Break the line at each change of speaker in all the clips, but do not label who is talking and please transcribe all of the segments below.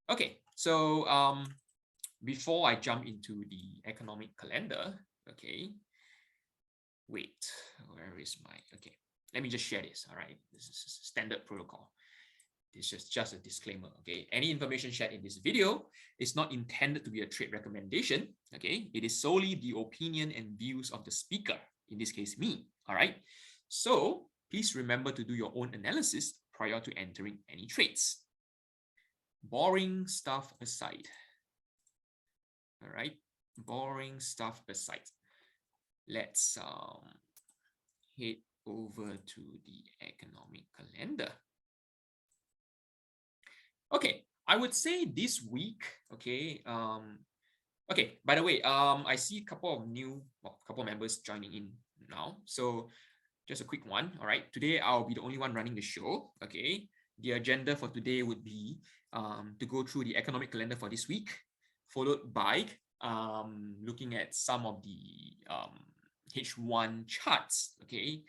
Okay, so before I jump into the economic calendar, okay, wait, where is my, okay, let me just share this. All right, this is standard protocol. This is just a disclaimer. Okay, any information shared in this video is not intended to be a trade recommendation. Okay, it is solely the opinion and views of the speaker, in this case me. All right, so please remember to do your own analysis prior to entering any trades. Boring stuff aside. All right, boring stuff aside, let's head over to the economic calendar. Okay, I would say this week, okay, okay, by the way, I see a couple of members joining in now. So just a quick one. All right, today I'll be the only one running the show. Okay, the agenda for today would be to go through the economic calendar for this week, followed by looking at some of the H1 charts, okay,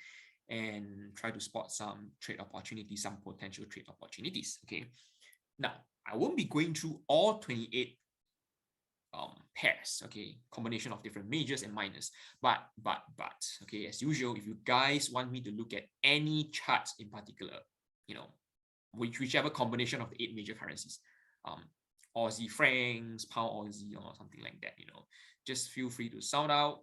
and try to spot some trade opportunities, some potential trade opportunities. Okay, now I won't be going through all 28 pairs, okay, combination of different majors and minors, but okay, as usual, if you guys want me to look at any charts in particular, you know, whichever combination of the 8 major currencies, Aussie francs, pound Aussie, or something like that, you know, just feel free to sound out.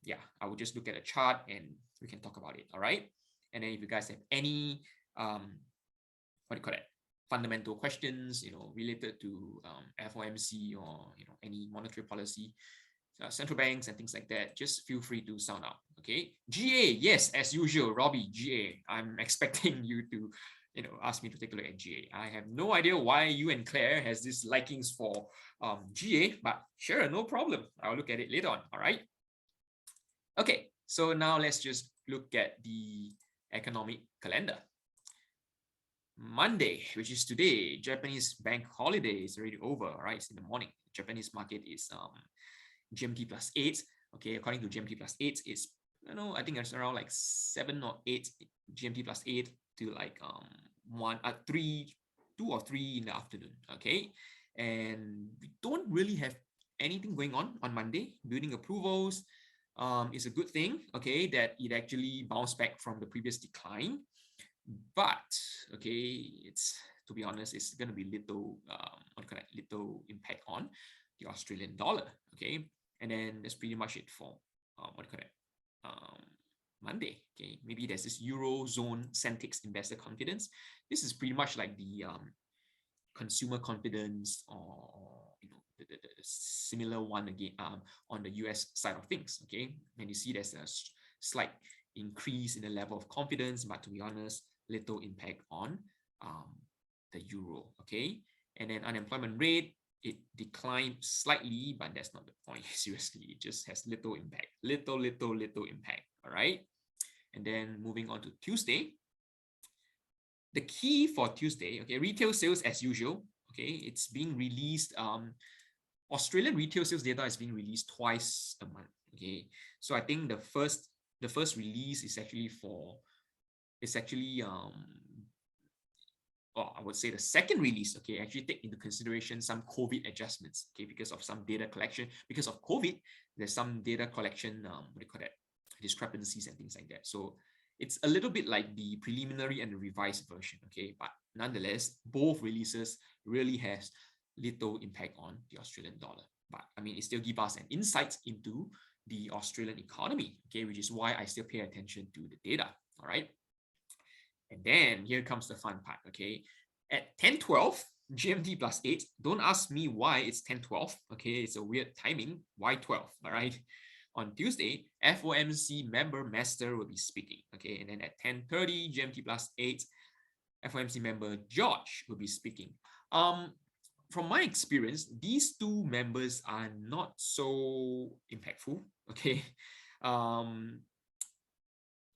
Yeah, I will just look at a chart and we can talk about it. All right, and then if you guys have any what do you call it, fundamental questions, you know, related to FOMC or, you know, any monetary policy, central banks and things like that, just feel free to sound out. Okay, GA, yes, as usual, Robbie, GA, I'm expecting you to, you know, ask me to take a look at GA. I have no idea why you and Claire has this likings for GA, but sure, no problem. I'll look at it later on. All right. Okay, so now let's just look at the economic calendar. Monday, which is today, Japanese bank holiday is already over, right? It's in the morning. Japanese market is GMT plus 8. Okay, according to GMT plus 8, it's, you know, I think it's around like 7 or 8 GMT plus 8 to like 2 or 3 in the afternoon. Okay, and we don't really have anything going on Monday. Building approvals is a good thing. Okay, that it actually bounced back from the previous decline. But okay, it's, to be honest, it's going to be little little impact on the Australian dollar. Okay, and then that's pretty much it for Monday. Okay, maybe there's this Eurozone Centix investor confidence. This is pretty much like the consumer confidence, or you know, the similar one again on the US side of things. Okay, and you see there's a slight increase in the level of confidence, but to be honest, little impact on the euro. Okay, and then unemployment rate, it declined slightly, but that's not the point. Seriously, it just has little impact, little impact. All right, and then moving on to Tuesday. The key for Tuesday, okay, retail sales as usual. Okay, it's being released. Australian retail sales data is being released twice a month. Okay, so I think the first release is actually I would say the second release, okay, actually take into consideration some COVID adjustments, okay, because of some data collection. Because of COVID, there's some data collection, what do you call that, discrepancies and things like that. So it's a little bit like the preliminary and the revised version, okay, but nonetheless, both releases really has little impact on the Australian dollar. But I mean, it still gives us an insight into the Australian economy, okay, which is why I still pay attention to the data. All right. And then here comes the fun part, okay? At 10:12, GMT plus 8, don't ask me why it's 10:12, okay? It's a weird timing. Why 12, all right? On Tuesday, FOMC member Master will be speaking, okay? And then at 10:30, GMT plus 8, FOMC member George will be speaking. From my experience, these two members are not so impactful, okay?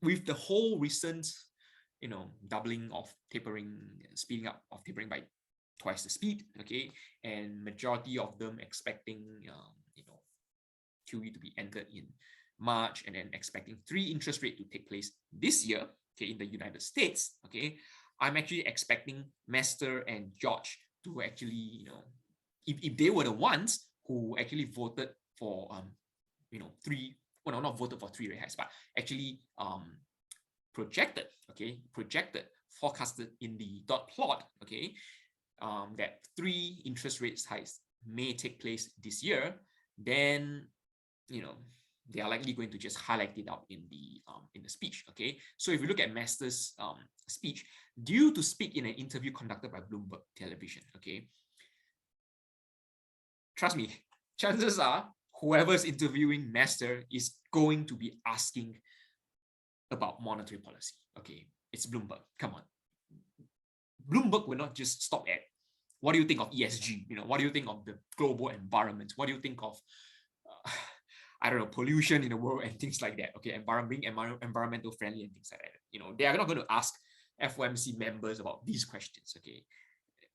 With the whole recent, you know, doubling of tapering, speeding up of tapering by twice the speed, okay, and majority of them expecting, you know, QE to be entered in March, and then expecting 3 interest rate to take place this year, okay, in the United States, okay, I'm actually expecting Master and George to actually, if they were the ones who actually voted for, not voted for 3 rate hikes, but actually projected, forecasted in the dot plot, that 3 interest rate hikes may take place this year, then, they are likely going to just highlight it out in the speech. So if you look at Master's speech, due to speak in an interview conducted by Bloomberg Television, trust me, chances are whoever's interviewing Master is going to be asking about monetary policy. It's Bloomberg. Come on. Bloomberg will not just stop at, what do you think of ESG? What do you think of the global environment? What do you think of, I don't know, pollution in the world and things like that? Being environmental friendly and things like that. They are not going to ask FOMC members about these questions.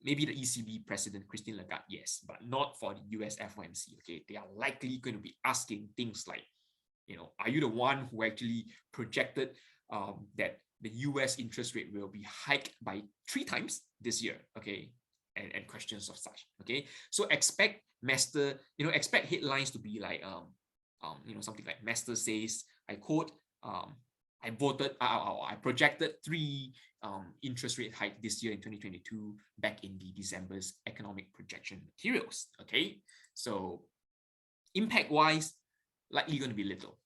Maybe the ECB president, Christine Lagarde, yes, but not for the US FOMC. They are likely going to be asking things like, are you the one who actually projected that the US interest rate will be hiked by 3 times this year? And questions of such. So expect Master, expect headlines to be like, something like Master says, I quote, I projected 3 interest rate hike this year in 2022 back in the December's economic projection materials. So impact wise, likely going to be little.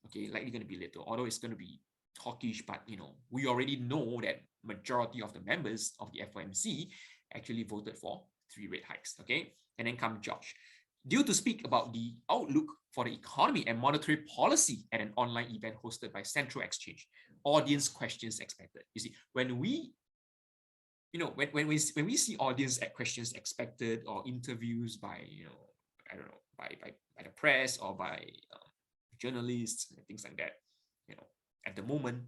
Although it's going to be hawkish, but we already know that majority of the members of the FOMC actually voted for 3 rate hikes. And then come George. Due to speak about the outlook for the economy and monetary policy at an online event hosted by Central Exchange, audience questions expected. You see, when we see audience questions expected or interviews by, I don't know, by the press or by journalists and things like that, at the moment,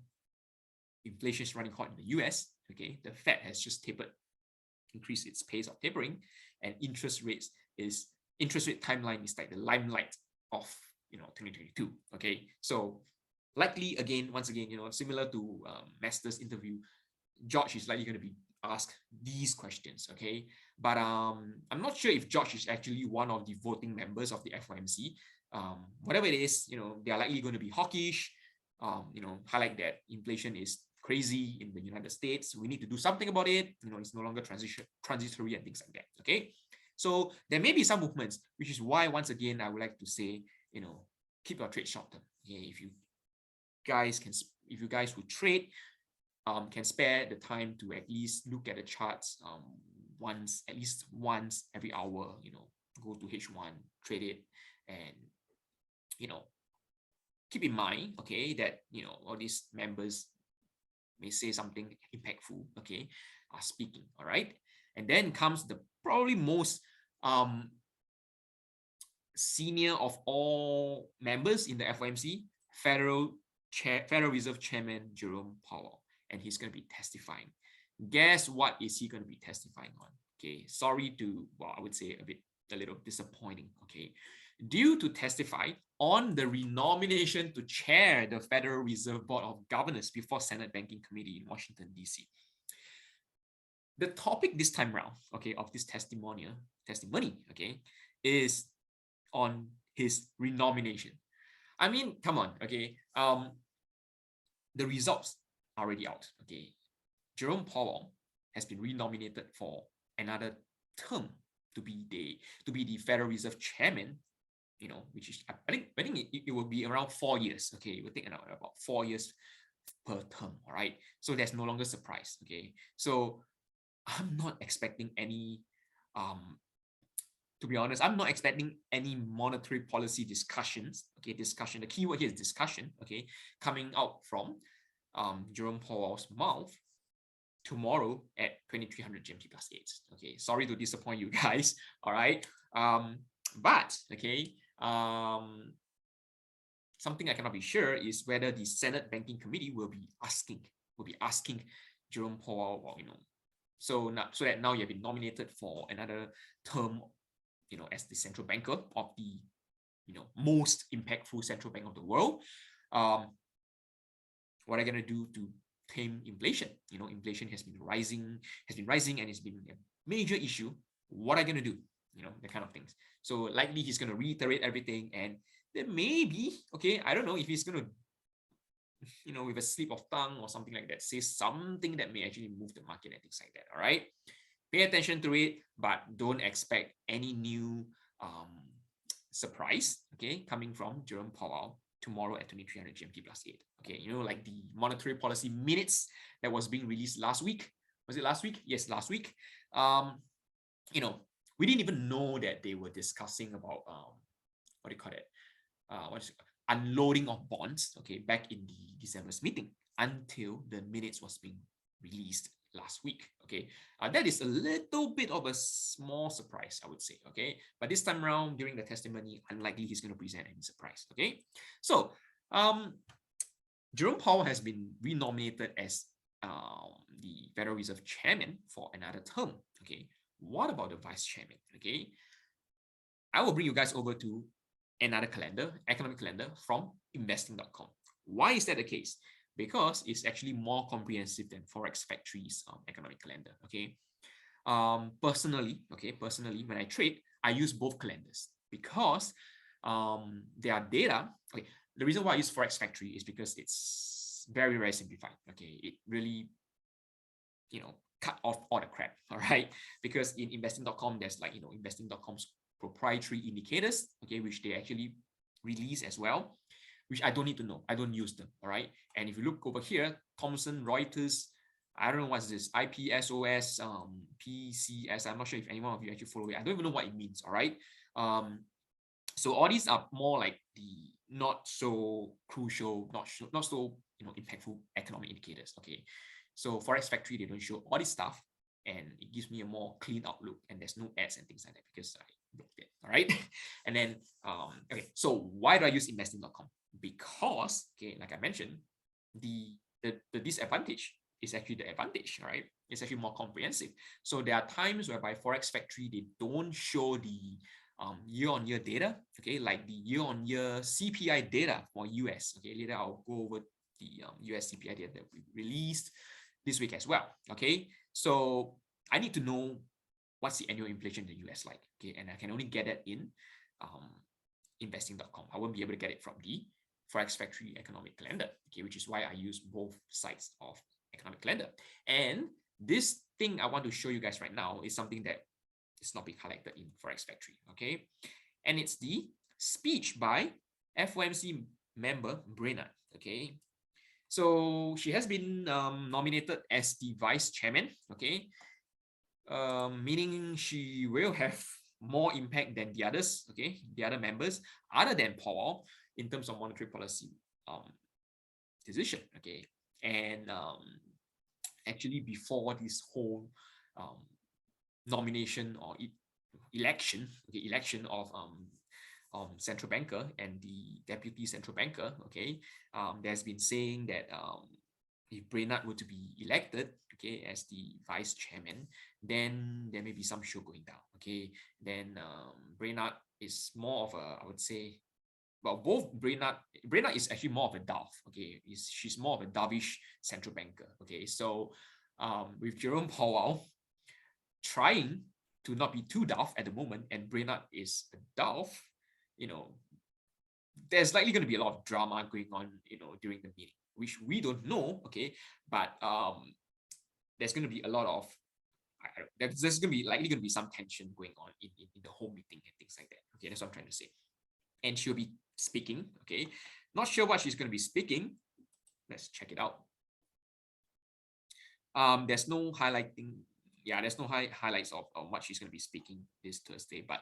inflation is running hot in the US. The Fed has just increased its pace of tapering, and interest rate timeline is like the limelight of 2022. So likely once again, similar to Master's interview, George is likely going to be asked these questions. But I'm not sure if George is actually one of the voting members of the FOMC. Whatever it is, they are likely going to be hawkish. Highlight that inflation is crazy in the United States. We need to do something about it. It's no longer transitory and things like that. So there may be some movements, which is why, once again, I would like to say, keep your trade short term. If you guys who trade, can spare the time to at least look at the charts at least once every hour, go to H1, trade it, and keep in mind, that all these members may say something impactful, are speaking. All right. And then comes the probably most senior of all members in the FOMC, Federal Reserve Chairman Jerome Powell, and he's going to be testifying. Guess what is he going to be testifying on? Sorry to, I would say a little disappointing. Due to testify on the renomination to chair the Federal Reserve Board of Governors before Senate Banking Committee in Washington, D.C. The topic this time around, of this testimony, is on his renomination. I mean, come on, the results are already out. Jerome Powell has been renominated for another term to be the Federal Reserve Chairman. Which is, I think it will be around 4 years. It will take about 4 years per term. All right. So there's no longer surprise. So I'm not expecting any, to be honest, I'm not expecting any monetary policy discussions. The keyword here is discussion. Coming out from Jerome Powell's mouth tomorrow at 2300 GMT plus 8. Sorry to disappoint you guys. All right. But something I cannot be sure is whether the Senate Banking Committee will be asking Jerome Powell, so that now you have been nominated for another term, as the central banker of the, most impactful central bank of the world. What are you going to do to tame inflation? Inflation has been rising, and it's been a major issue What are you going to do? You know, that kind of things. So likely he's going to reiterate everything, and then maybe, okay, I don't know if he's going to, you know, with a slip of tongue or something like that, say something that may actually move the market and things like that. All right. Pay attention to it, but don't expect any new surprise, okay, coming from Jerome Powell tomorrow at 2300 GMT plus 8. Okay, you know, like the monetary policy minutes that was being released last week. Was it last week? Yes, last week. You know, we didn't even know that they were discussing about what do you call it? What is it? Unloading of bonds, okay, back in the December's meeting until the minutes was being released last week. Okay, that is a little bit of a small surprise, I would say. Okay, but this time around during the testimony, unlikely he's going to present any surprise. Okay, so Jerome Powell has been renominated as the Federal Reserve Chairman for another term. Okay, what about the Vice Chairman? Okay, I will bring you guys over to another calendar, economic calendar from investing.com. Why is that the case? Because it's actually more comprehensive than Forex Factory's economic calendar. Okay. Personally, when I trade, I use both calendars because their data. Okay, the reason why I use Forex Factory is because it's very, very simplified. Okay, it really, you know, cut off all the crap. All right, because in investing.com, there's like, you know, investing.com's proprietary indicators, okay, which they actually release as well, which I don't need to know. I don't use them. All right. And if you look over here, Thomson Reuters, I don't know what's this, IPSOS, PCS. I'm not sure if any one of you actually follow it. I don't even know what it means. All right. So all these are more like the not so crucial, not so, you know, impactful economic indicators. Okay. So Forex Factory, they don't show all this stuff, and it gives me a more clean outlook, and there's no ads and things like that because I blocked it. All right. And then okay, so why do I use investing.com? Because, okay, like I mentioned, the disadvantage is actually the advantage. Right, it's actually more comprehensive. So there are times whereby Forex Factory, they don't show the year-on-year data, okay, like the year-on-year CPI data for US. Okay, later I'll go over the US CPI data that we released this week as well. Okay, so I need to know what's the annual inflation in the US like. Okay, and I can only get that in investing.com. I won't be able to get it from the Forex Factory economic calendar. Okay, which is why I use both sides of economic calendar. And this thing I want to show you guys right now is something that is not being highlighted in Forex Factory. Okay, and it's the speech by FOMC member Brainerd. Okay, so she has been nominated as the vice chairman. Okay, meaning she will have more impact than the others. Okay, the other members other than Powell in terms of monetary policy decision. Okay, and actually before this whole nomination or election of central banker and the deputy central banker, okay, there's been saying that if Brainerd were to be elected, okay, as the vice chairman, then there may be some show going down. Okay, then Brainerd is more of a, I would say, well, both Brainerd is actually more of a dove. Okay, she's more of a dovish central banker. Okay, so with Jerome Powell trying to not be too dove at the moment, and Brainerd is a dove, you know, there's likely going to be a lot of drama going on, you know, during the meeting, which we don't know. Okay, but there's going to be a lot of there's going to be likely going to be some tension going on in the whole meeting and things like that. Okay, that's what I'm trying to say. And she'll be speaking. Okay, not sure what she's going to be speaking. Let's check it out. There's no highlighting. Yeah, there's no highlights of what she's going to be speaking this Thursday, but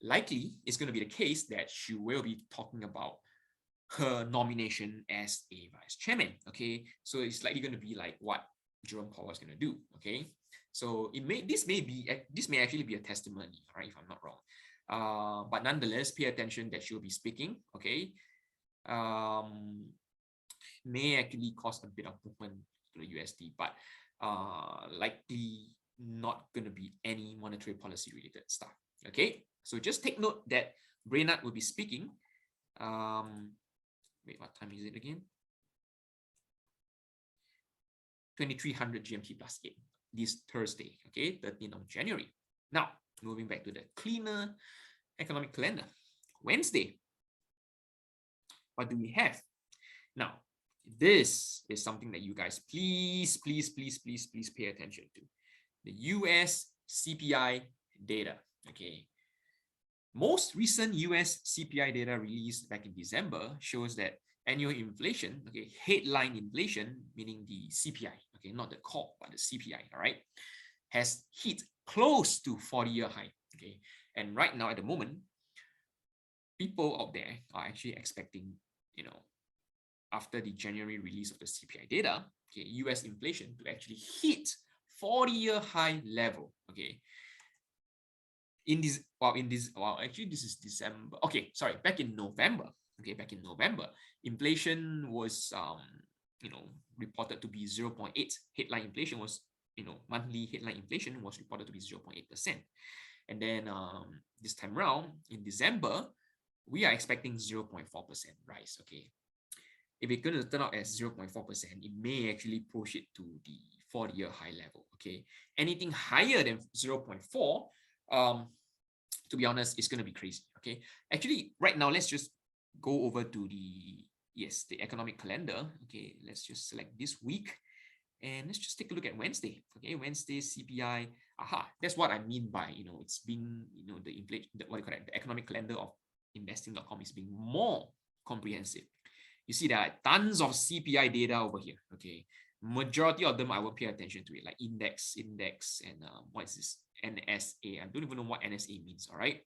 likely it's going to be the case that she will be talking about her nomination as a vice chairman. Okay, so it's likely going to be like what Jerome Powell is going to do. Okay, so this may actually be a testimony, right? If I'm not wrong, but nonetheless, pay attention that she'll be speaking. Okay, may actually cause a bit of movement to the USD, but likely not going to be any monetary policy related stuff. Okay, so just take note that Brainerd will be speaking. Wait, what time is it again? 2300 GMT plus 8 this Thursday. Okay, 13th of January. Now, moving back to the cleaner economic calendar. Wednesday, what do we have? Now, this is something that you guys please pay attention to. The US CPI data, okay? Most recent US CPI data released back in December shows that annual inflation, okay, headline inflation, meaning the CPI, okay, not the core, but the CPI, all right, has hit close to 40-year high, okay? And right now at the moment, people out there are actually expecting, after the January release of the CPI data, okay, US inflation to actually hit 40-year high level, okay? Actually this is December. Okay, sorry, back in November. Okay, back in November, inflation was reported to be 0.8. Headline inflation was, monthly headline inflation was reported to be 0.8%. And then this time around in December, we are expecting 0.4% rise. Okay. If it's going to turn out as 0.4%, it may actually push it to the 40-year high level. Okay. Anything higher than 0.4, to be honest, it's going to be crazy. Okay. Actually, right now, let's just go over to the economic calendar. Okay. Let's just select this week. And let's just take a look at Wednesday. Okay, Wednesday CPI. Aha, that's what I mean by it's been the inflation, what do you call it? The economic calendar of investing.com is being more comprehensive. You see, there are tons of CPI data over here. Okay, majority of them I won't pay attention to it, like index, and what is this? NSA. I don't even know what NSA means. All right,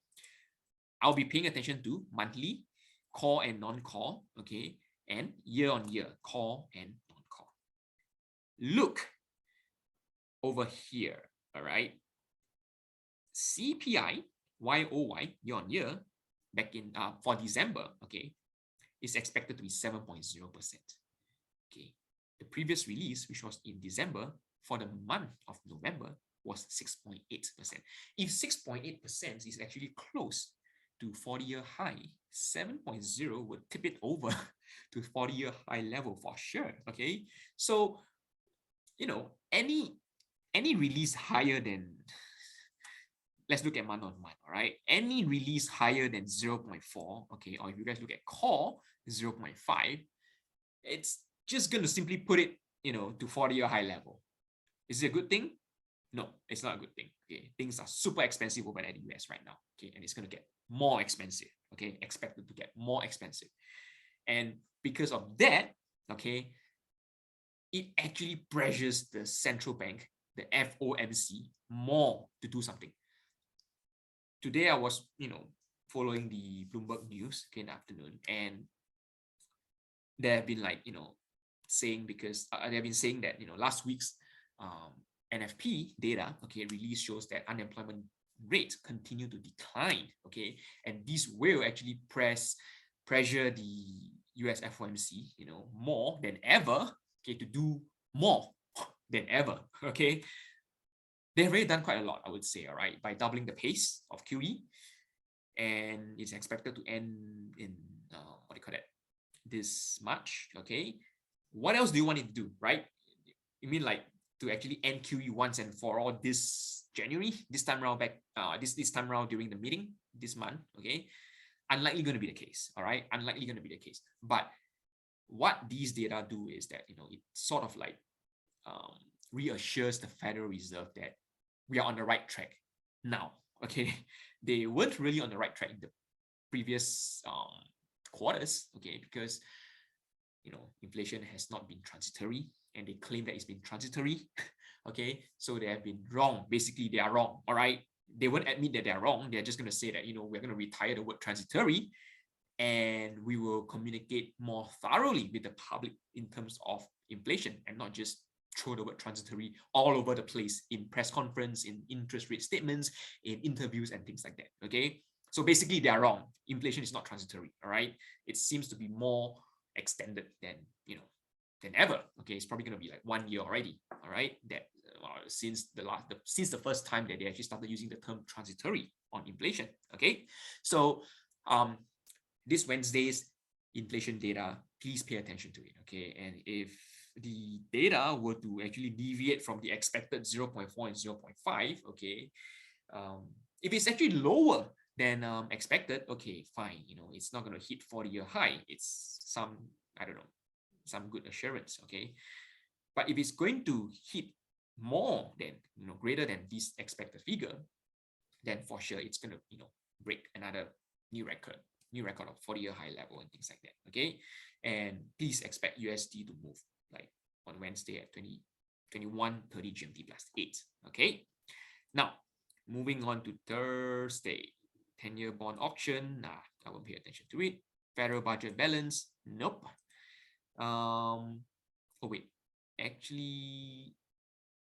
I'll be paying attention to monthly, core and non-core. Okay, and year on year, core and non-core. Look over here, all right? CPI, YOY, year on year, back in for December, okay, is expected to be 7.0%. Okay, the previous release, which was in December, for the month of November, was 6.8%. If 6.8% is actually close to 40-year high, 7.0 would tip it over to 40-year high level for sure. Okay, so any release higher than, let's look at month on month, all right? Any release higher than 0.4, okay, or if you guys look at core 0.5, it's just going to simply put it, to 40-year high level. Is it a good thing? No, it's not a good thing. Okay, things are super expensive over at the US right now. Okay, and it's going to get more expensive. Okay, expected to get more expensive, and because of that, okay, it actually pressures the central bank, the FOMC, more to do something. Today, I was, following the Bloomberg news in the afternoon, and they have been saying, because they've been saying that, last week's NFP data, okay, release shows that unemployment rate continue to decline, okay, and this will actually pressure the US FOMC, more than ever, okay, to do more than ever. Okay, they've already done quite a lot, I would say, all right, by doubling the pace of QE, and it's expected to end in this March. Okay, what else do you want it to do, right? You mean to actually end QE once and for all this January, this time around this time around during the meeting this month? Okay, unlikely going to be the case. All right, unlikely going to be the case. But what these data do is that it sort of reassures the Federal Reserve that we are on the right track now. Okay, they weren't really on the right track in the previous quarters. Okay, because inflation has not been transitory, and they claim that it's been transitory. Okay, so they have been wrong. Basically, they are wrong. All right, they won't admit that they are wrong. They're just going to say that we're going to retire the word transitory, and we will communicate more thoroughly with the public in terms of inflation, and not just throw the word transitory all over the place in press conference, in interest rate statements, in interviews, and things like that. Okay, so basically they are wrong. Inflation is not transitory. All right, it seems to be more extended than than ever. Okay, it's probably going to be 1 year already. All right, that since the first time that they actually started using the term transitory on inflation. Okay, so this Wednesday's inflation data, please pay attention to it. Okay, and if the data were to actually deviate from the expected 0.4 and 0.5, okay, If it's actually lower than expected, okay, fine. It's not going to hit 40-year high. It's some, I don't know, some good assurance, okay? But if it's going to hit more than, greater than this expected figure, then for sure it's going to, break another new record of 40-year high level and things like that, okay? And please expect USD to move like on Wednesday at 21:30 GMT plus 8, okay? Now, moving on to Thursday, 10-year bond auction. Nah, I won't pay attention to it. Federal budget balance. Nope. Oh wait, actually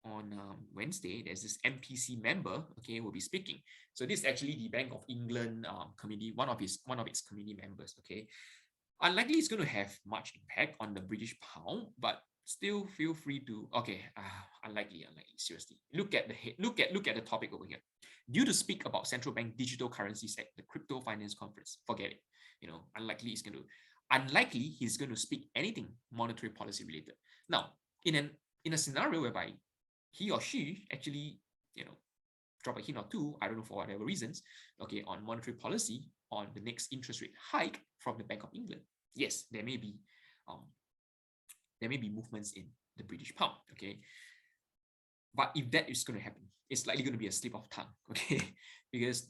on Wednesday, there's this MPC member, okay, will be speaking. So this is actually the Bank of England committee, one of its committee members, okay. Unlikely it's going to have much impact on the British pound, but still feel free to, okay, unlikely, seriously. Look at the topic over here. Due to speak about central bank digital currencies at the Crypto Finance Conference, forget it. Unlikely he's going to speak anything monetary policy related. Now, in a scenario whereby he or she actually, drop a hint or two, I don't know, for whatever reasons, okay, on monetary policy, on the next interest rate hike from the Bank of England, yes, there may be movements in the British pound, okay. But if that is going to happen, it's likely going to be a slip of tongue, okay, because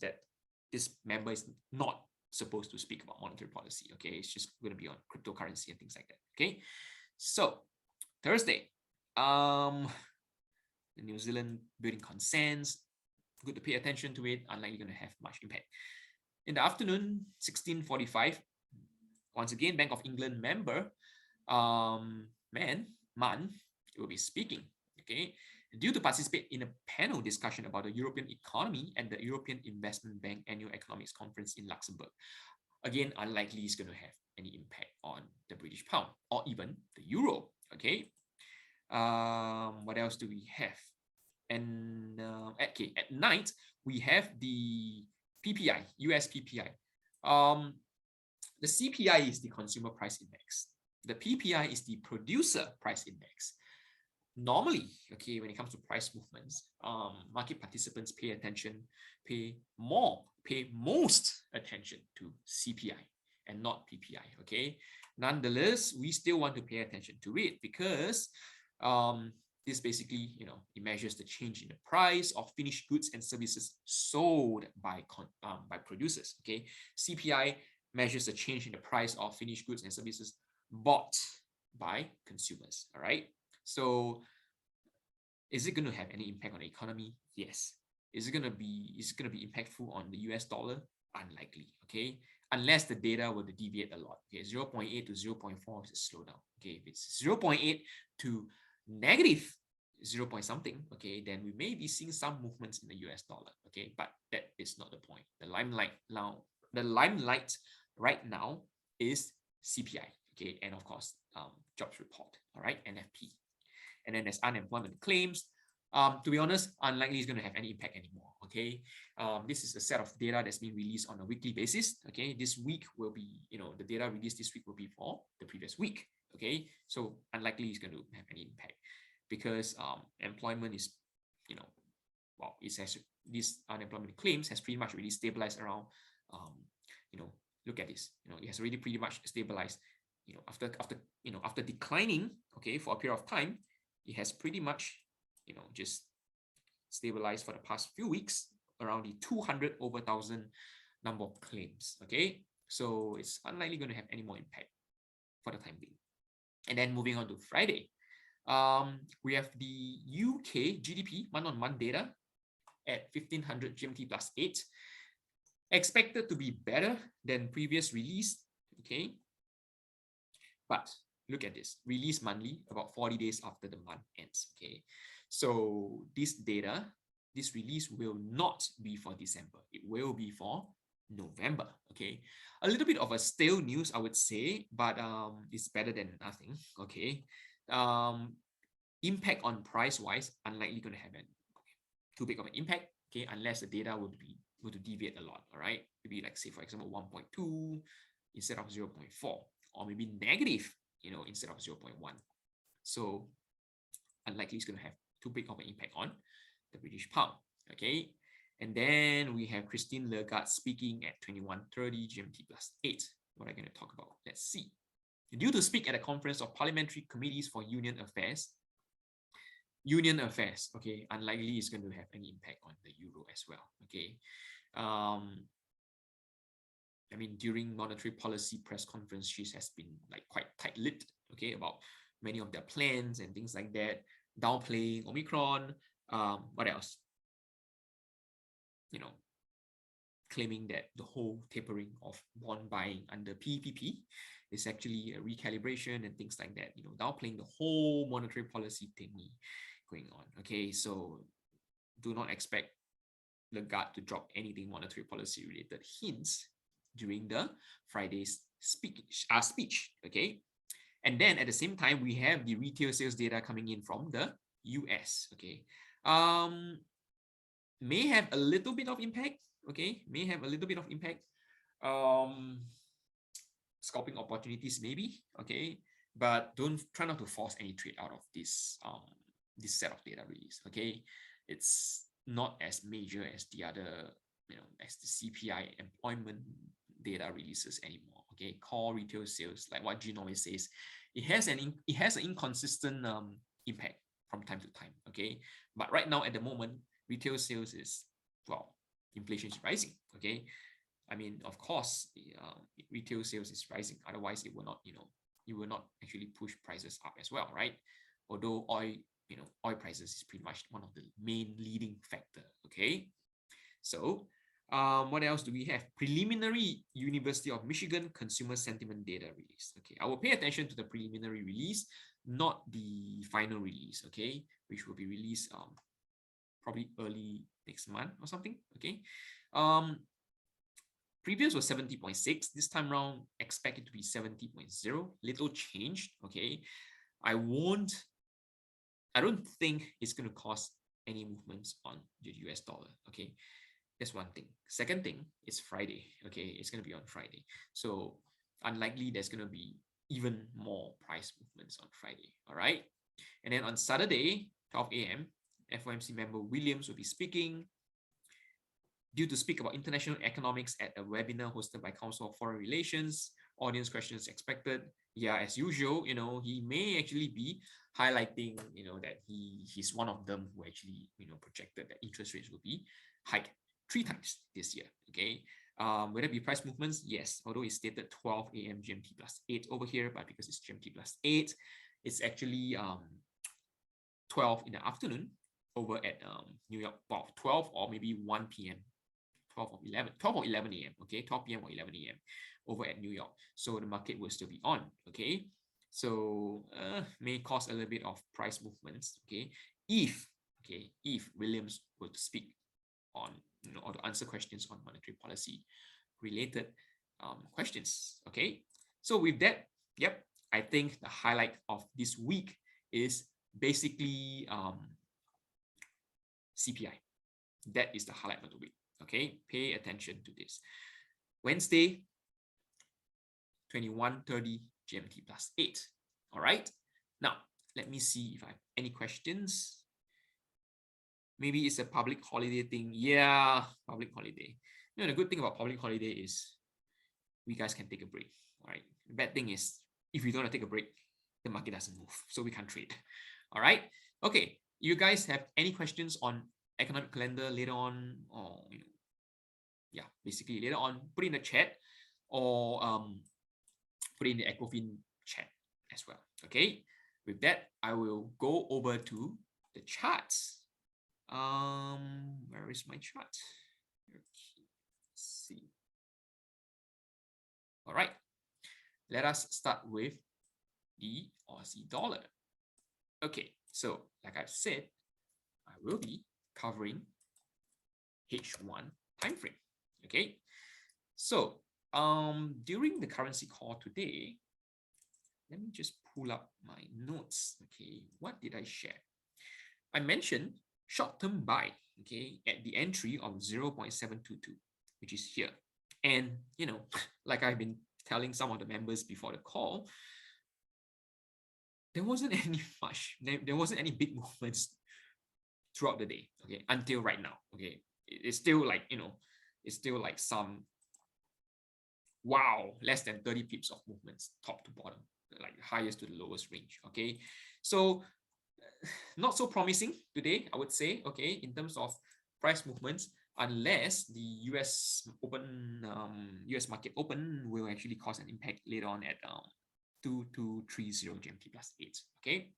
this member is not supposed to speak about monetary policy, okay. It's just going to be on cryptocurrency and things like that, okay. So Thursday, the New Zealand building consents, good to pay attention to it, unlikely going to have much impact. In the afternoon, 16:45, once again, Bank of England member, Man will be speaking, okay, due to participate in a panel discussion about the European economy and the European Investment Bank Annual Economics Conference in Luxembourg. Again, unlikely is going to have any impact on the British pound or even the euro, okay. What else do we have? And okay, at night we have the PPI, US PPI. The CPI is the consumer price index. The PPI is the producer price index. Normally, okay, when it comes to price movements, market participants pay most attention to CPI and not PPI, okay. Nonetheless, we still want to pay attention to it because this basically, it measures the change in the price of finished goods and services sold by producers, okay. CPI measures the change in the price of finished goods and services bought by consumers, all right. So is it going to have any impact on the economy? Yes. Is it going to be impactful on the US dollar? Unlikely, okay, unless the data were to deviate a lot, okay. 0.8 to 0.4 is a slowdown, okay. If it's 0.8 to negative 0 point something, okay, then we may be seeing some movements in the US dollar, okay, but that is not the point. The limelight right now is CPI, okay, and of course jobs report, all right, NFP. And then there's unemployment claims. To be honest, unlikely is going to have any impact anymore, okay. This is a set of data that's being released on a weekly basis, okay. This week will be, the data released this week will be for the previous week, okay. So unlikely is going to have any impact because employment is, well, it says this unemployment claims has pretty much really stabilized around, look at this, it has already pretty much stabilized, after declining, okay, for a period of time, it has pretty much, just stabilized for the past few weeks around the 200/1,000 number of claims, okay. So it's unlikely going to have any more impact for the time being. And then moving on to Friday, we have the UK GDP month-on-month data at 1500 GMT plus 8, expected to be better than previous release, okay. But look at this, release monthly about 40 days after the month ends, okay. So this release will not be for December, it will be for November, okay. A little bit of a stale news, I would say, but it's better than nothing, okay. Impact on price wise, unlikely going to have too big of an impact, okay, unless the data would to deviate a lot, all right. Maybe like, say for example 1.2 instead of 0.4, or maybe negative, instead of 0.1. So unlikely it's going to have too big of an impact on the British pound, okay. And then we have Christine Lagarde speaking at 21:30 GMT plus 8. What are you going to talk about? Let's see. Due to speak at a conference of parliamentary committees for union affairs, okay, unlikely is going to have any impact on the euro as well, okay. I mean, during monetary policy press conference, she has been like quite tight-lipped, okay, about many of their plans and things like that, downplaying Omicron. What else? You know, claiming that the whole tapering of bond buying under PPP is actually a recalibration and things like that, you know, downplaying the whole monetary policy thingy going on. Okay, so do not expect Lagarde to drop anything monetary policy related hints during the Friday's speech. Okay, and then at the same time we have the retail sales data coming in from the US. Okay, may have a little bit of impact. Okay, may have a little bit of impact. Scalping opportunities maybe. Okay, but don't try not to force any trade out of this this set of data release. Okay, it's not as major as the other, you know, as the CPI employment data releases anymore. Okay, core retail sales, like what Jean always says, it has an inconsistent impact from time to time. Okay, but right now at the moment, retail sales is, well, inflation is rising. Okay, I mean, of course, retail sales is rising. Otherwise, it will not, you know, you will not actually push prices up as well, right? Although oil, you know, oil prices is pretty much one of the main leading factor. Okay, so what else do we have? Preliminary University of Michigan consumer sentiment data release. Okay, I will pay attention to the preliminary release, not the final release. Okay, which will be released probably early next month or something. Okay, previous was 70.6. This time around, expect it to be 70.0. Little changed. Okay, I don't think it's going to cause any movements on the US dollar. Okay, that's one thing. Second thing, it's Friday. Okay, it's going to be on Friday. So unlikely there's going to be even more price movements on Friday. All right. And then on Saturday, 12 a.m., FOMC member Williams will be speaking, due to speak about international economics at a webinar hosted by Council of Foreign Relations. Audience questions expected. Yeah, as usual, you know, he may actually be highlighting, you know, that he's one of them who actually, you know, projected that interest rates will be hiked 3 times this year. Okay. Will there be price movements? Yes, although it's stated 12 a.m. GMT plus 8 over here, but because it's GMT plus 8, it's actually 12 in the afternoon over at New York, well, 12 or maybe 1 p.m. 12 or 11 a.m. Okay, 12 p.m. or 11 a.m. over at New York. So the market will still be on. Okay, so may cause a little bit of price movements. Okay, if Williams were to speak on, you know, or to answer questions on monetary policy related questions. Okay, so with that, yep, I think the highlight of this week is basically CPI. That is the highlight of the week. Okay, pay attention to this. Wednesday, 21:30 GMT plus 8. All right. Now, let me see if I have any questions. Maybe it's a public holiday thing. Yeah, public holiday. You know, the good thing about public holiday is we guys can take a break. All right. The bad thing is if we don't want to take a break, the market doesn't move, so we can't trade. All right. Okay. You guys have any questions on economic calendar later on, or, you know, yeah, basically later on, put in the chat, or put in the Ecofin chat as well. Okay. With that, I will go over to the charts. Where is my chart? Okay, let's see. All right. Let us start with the Aussie dollar. Okay, so like I've said, I will be covering H1 time frame. Okay, so during the currency call today, let me just pull up my notes. Okay, what did I share? I mentioned short-term buy, okay, at the entry of 0.722, which is here. And, you know, like I've been telling some of the members before the call, there wasn't any big movements throughout the day, okay, until right now. Okay, it's still like, it's still like some, wow, less than 30 pips of movements top to bottom, like highest to the lowest range. Okay, so not so promising today, I would say, okay, in terms of price movements, unless the US market open will actually cause an impact later on at 2230 GMT plus 8. Okay,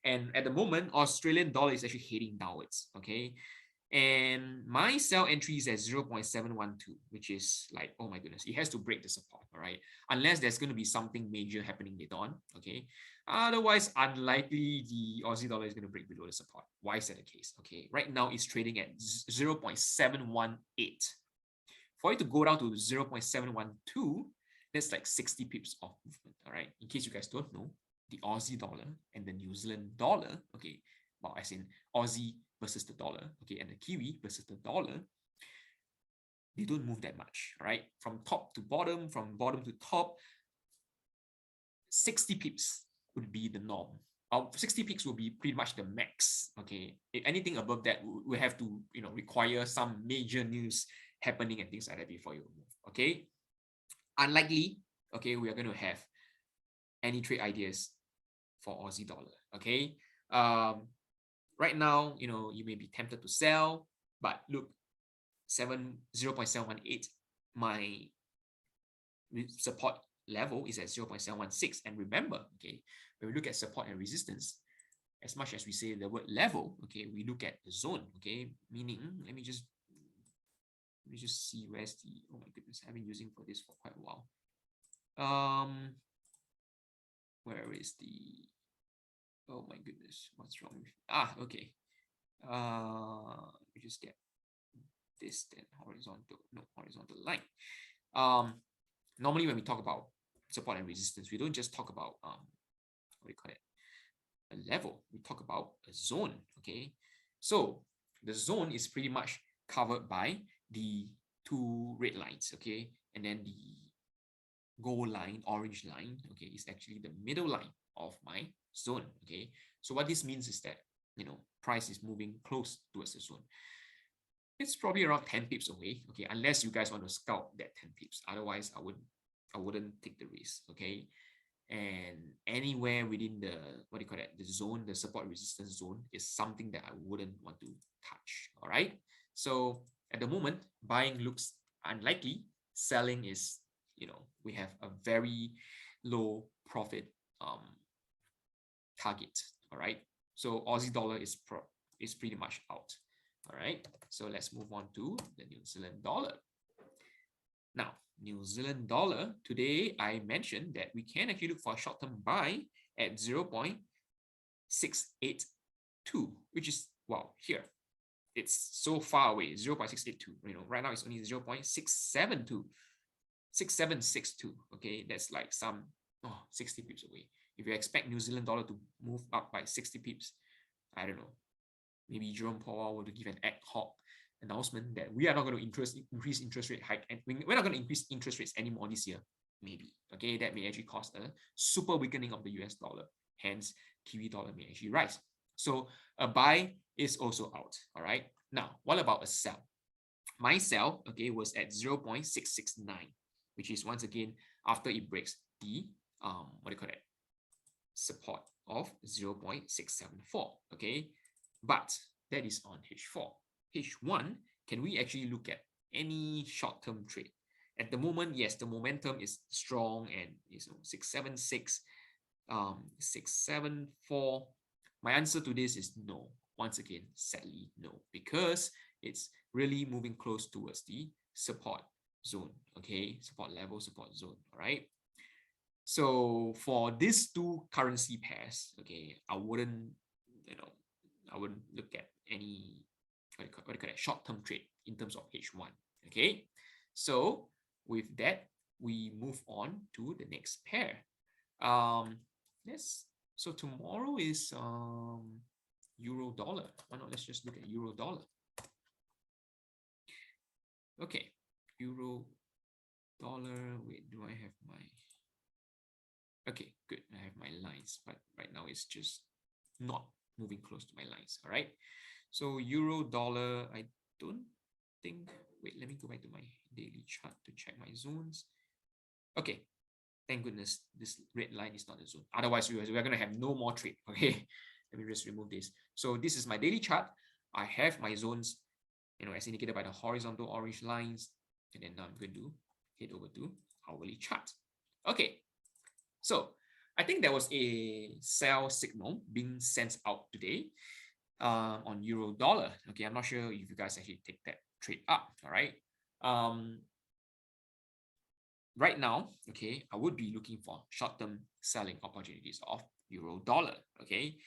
and at the moment, Australian dollar is actually heading downwards. Okay, and my sell entry is at 0.712, which is like, oh my goodness, it has to break the support, all right? Unless there's going to be something major happening later on, okay? Otherwise, unlikely the Aussie dollar is going to break below the support. Why is that the case? Okay, right now it's trading at 0.718. For it to go down to 0.712, that's like 60 pips of movement, all right? In case you guys don't know, the Aussie dollar and the New Zealand dollar, okay, well, as in Aussie versus the dollar, okay, and the Kiwi versus the dollar, they don't move that much, right? From top to bottom, from bottom to top, 60 pips would be the norm. 60 pips will be pretty much the max, okay? If anything above that, we have to, require some major news happening and things like that before you move, okay? Unlikely, okay, we are going to have any trade ideas for Aussie dollar, okay? Right now, you may be tempted to sell, but look, 0.718, my support level is at 0.716. And remember, okay, when we look at support and resistance, as much as we say the word level, okay, we look at the zone, okay, meaning, let me just see where's the, oh my goodness, I've been using for this for quite a while. Where is the, oh my goodness, what's wrong with, okay. We just get this then horizontal line. Normally when we talk about support and resistance, we don't just talk about what do you call it, a level, we talk about a zone. Okay, so the zone is pretty much covered by the two red lines, okay, and then the gold line, orange line, okay, is actually the middle line of my zone. Okay, so what this means is that, price is moving close towards the zone. It's probably around 10 pips away, okay, unless you guys want to scalp that 10 pips. Otherwise, I wouldn't take the risk, okay? And anywhere within the, what do you call that, the zone, the support resistance zone, is something that I wouldn't want to touch, all right? So at the moment, buying looks unlikely. Selling is, we have a very low profit target, all right? So Aussie dollar is pretty much out. All right, so let's move on to the New Zealand dollar. Now, New Zealand dollar, today I mentioned that we can actually look for a short-term buy at 0.682, which is, wow, here. It's so far away, 0.682. Right now it's only 0.672, 6762. Okay, that's like some 60 pips away. If you expect New Zealand dollar to move up by 60 pips, I don't know. Maybe Jerome Powell will give an ad hoc announcement that we are not going to increase interest rate hike, and we're not going to increase interest rates anymore this year. Maybe, okay, that may actually cause a super weakening of the US dollar. Hence, Kiwi dollar may actually rise. So a buy is also out. All right. Now, what about a sell? My sell, okay, was at 0.669, which is once again after it breaks the what do you call it, support of 0.674. Okay. But that is on H4. H1, can we actually look at any short-term trade? At the moment, yes, the momentum is strong and 676, 674. My answer to this is no. Once again, sadly, no, because it's really moving close towards the support zone. Okay, support level, support zone. All right. So for these two currency pairs, okay, I wouldn't look at any what do you call it, short-term trade in terms of H1. Okay, so with that, we move on to the next pair. So tomorrow is euro dollar. Why not let's just look at euro dollar. Okay, euro dollar. Wait, do I have my, okay, good, I have my lines, but right now it's just not moving close to my lines. All right, so euro dollar, I don't think, wait, let me go back to my daily chart to check my zones. Okay, thank goodness this red line is not a zone. Otherwise, we're going to have no more trade. Okay, let me just remove this. So this is my daily chart. I have my zones, as indicated by the horizontal orange lines. And then now I'm going to head over to hourly chart. Okay, so I think there was a sell signal being sent out today on euro dollar. Okay, I'm not sure if you guys actually take that trade up. All right. Right now, okay, I would be looking for short-term selling opportunities of euro dollar. Okay.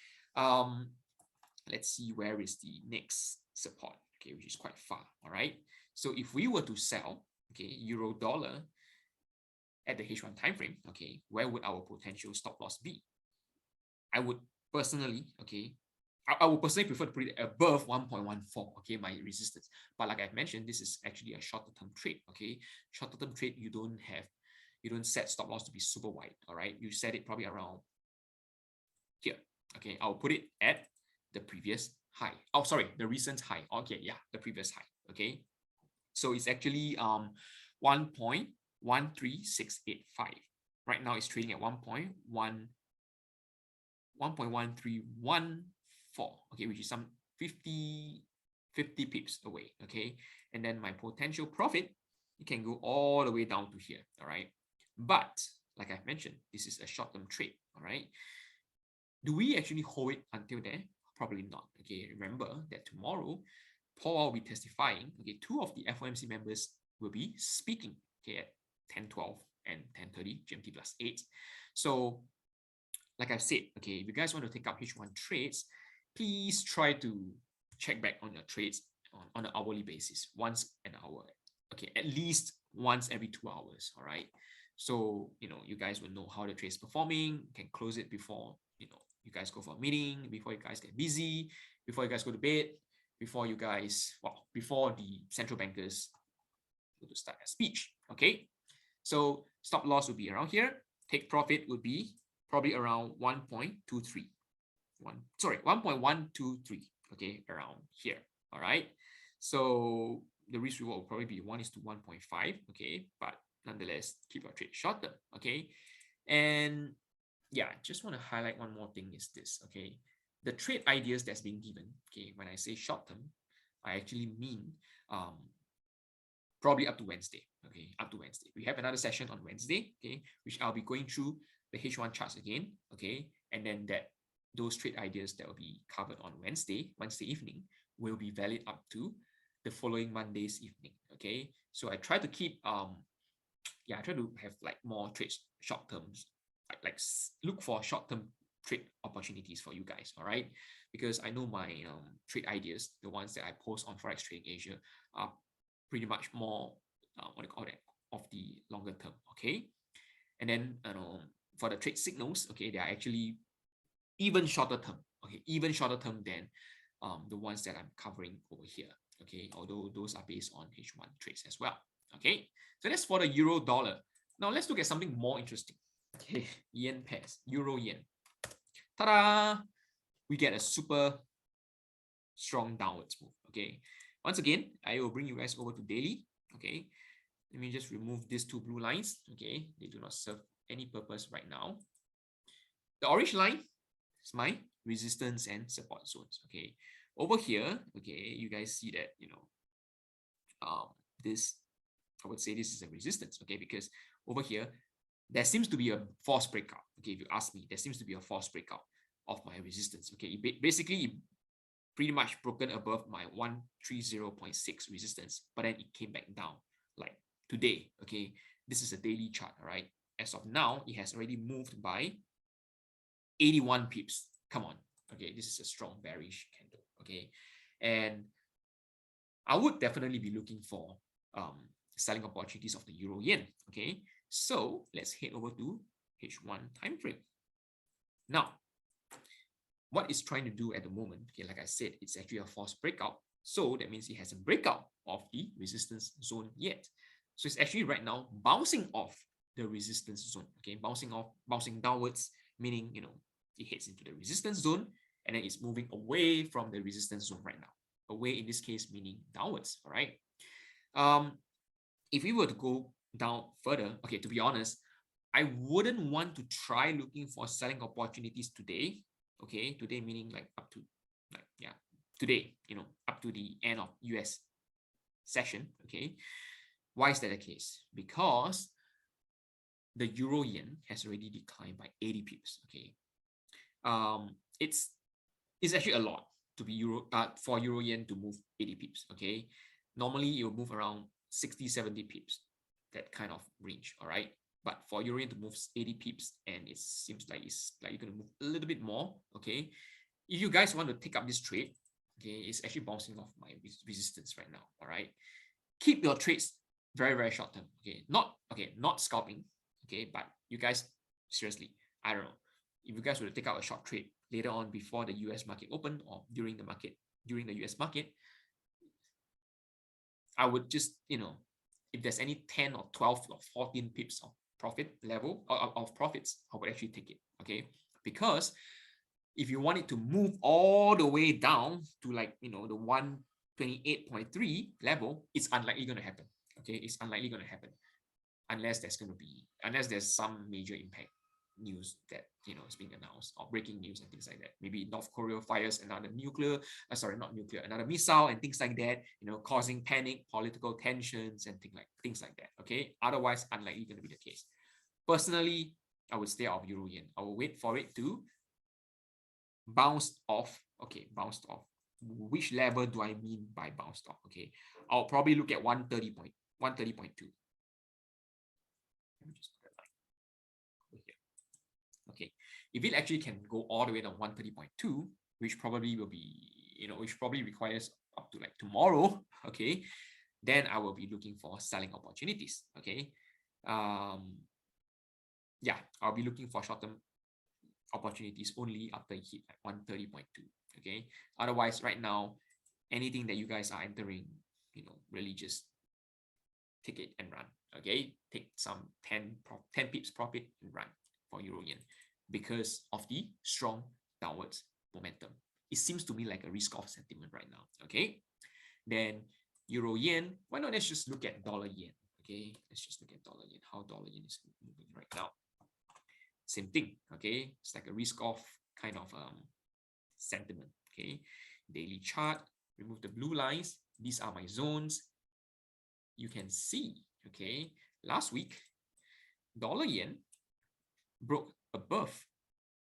Let's see where is the next support. Okay, which is quite far. All right. So if we were to sell, okay, euro dollar at the H1 time frame, okay, where would our potential stop loss be? I would personally, okay, I would personally prefer to put it above 1.14, okay, my resistance. But like I've mentioned, this is actually a shorter term trade, okay. Shorter term trade, you don't set stop loss to be super wide, all right. You set it probably around here, okay. I'll put it at the previous high. Oh, sorry, the recent high. Okay, yeah, the previous high, okay. So it's actually 1.13685. Right now it's trading at 1.1314, okay, which is some 50 pips away, okay. And then my potential profit, it can go all the way down to here, all right. But like I've mentioned, this is a short-term trade, all right. Do we actually hold it until there? Probably not. Okay, remember that tomorrow Paul will be testifying. Okay, two of the FOMC members will be speaking, okay, at 10:12 and 10:30 GMT plus 8. So like I've said, okay, if you guys want to take up H1 trades, please try to check back on your trades on an hourly basis, once an hour. Okay, at least once every 2 hours. All right. So you guys will know how the trade is performing, can close it before you guys go for a meeting, before you guys get busy, before you guys go to bed, before you guys, before the central bankers go to start a speech. Okay. So stop loss will be around here. Take profit would be probably around 1.23. 1.123. Okay, around here. All right. So the risk reward will probably be 1:1.5. Okay, but nonetheless, keep your trade short term. Okay. And yeah, just want to highlight one more thing is this. Okay. The trade ideas that's being given. Okay, when I say short term, I actually mean probably up to Wednesday. Okay, up to Wednesday. We have another session on Wednesday, okay, which I'll be going through the H1 charts again, okay, and then those trade ideas that will be covered on Wednesday evening, will be valid up to the following Monday's evening. Okay, so I try to keep I try to have like more trades short terms, like look for short term trade opportunities for you guys. All right, because I know my trade ideas, the ones that I post on Forex Trading Asia, are pretty much more of the longer term. Okay, and then for the trade signals, okay, they are actually even shorter term. Okay, even shorter term than the ones that I'm covering over here. Okay, although those are based on H1 trades as well. Okay, so that's for the euro dollar. Now let's look at something more interesting. Okay, yen pairs, euro yen. Ta-da! We get a super strong downwards move. Okay, once again, I will bring you guys over to daily. Okay, let me just remove these two blue lines. Okay, they do not serve any purpose right now. The orange line is my resistance and support zones. Okay, over here, okay, you guys see that this, I would say this is a resistance. Okay, because over here there seems to be a false breakout. Okay, if you ask me, there seems to be a false breakout of my resistance. Okay, basically pretty much broken above my 130.6 resistance, but then it came back down like today. Okay, this is a daily chart. All right, as of now it has already moved by 81 pips. Come on. Okay, this is a strong bearish candle. Okay, and I would definitely be looking for selling opportunities of the euro yen. Okay, so let's head over to H1 time frame. Now, what it's trying to do at the moment, okay, like I said, it's actually a false breakout. So that means it hasn't breakout of the resistance zone yet. So it's actually right now bouncing off the resistance zone. Okay, bouncing downwards, meaning it heads into the resistance zone and then it's moving away from the resistance zone right now. Away in this case meaning downwards. All right. If we were to go down further, okay, to be honest, I wouldn't want to try looking for selling opportunities today. Okay, today meaning like up to today, up to the end of US session. Okay, why is that the case? Because the euro yen has already declined by 80 pips. Okay, it's actually a lot to be for euro yen to move 80 pips. Okay, normally it will move around 60, 70 pips, that kind of range. All right, but for euro yen to move 80 pips, and it seems like you're going to move a little bit more. Okay, if you guys want to take up this trade, okay, it's actually bouncing off my resistance right now. All right, keep your trades very, very short term. Not scalping. Okay, but you guys, seriously, I don't know, if you guys were to take out a short trade later on before the US market opened, or during the US market, I would just, if there's any 10 or 12 or 14 pips of profit level of profits, I would actually take it. Okay, because if you want it to move all the way down to the 128.3 level, it's unlikely going to happen. Okay, it's unlikely going to happen unless there's some major impact news that is being announced, or breaking news and things like that. Maybe North Korea fires another another missile and things like that, causing panic, political tensions and things like that. Okay, otherwise unlikely going to be the case. Personally, I would stay out of euro yen. I will wait for it to bounce off. Okay, bounced off. Which level do I mean by bounced off? Okay, I'll probably look at 130.2. Let me just put that line over here. Okay, if it actually can go all the way to 130.2, which probably will be, which probably requires up to like tomorrow, okay, then I will be looking for selling opportunities. Okay, yeah, I'll be looking for short-term opportunities only after it hit like 130.2. Okay, otherwise right now, anything that you guys are entering, really just take it and run. Okay, take some 10 pips profit and run for euro yen because of the strong downwards momentum. It seems to me like a risk off sentiment right now. Okay, then euro yen, why not let's just look at dollar yen. Okay, let's just look at dollar yen, how dollar yen is moving right now. Same thing. Okay, it's like a risk off kind of sentiment. Okay, daily chart, remove the blue lines. These are my zones. You can see, okay, last week dollar yen broke above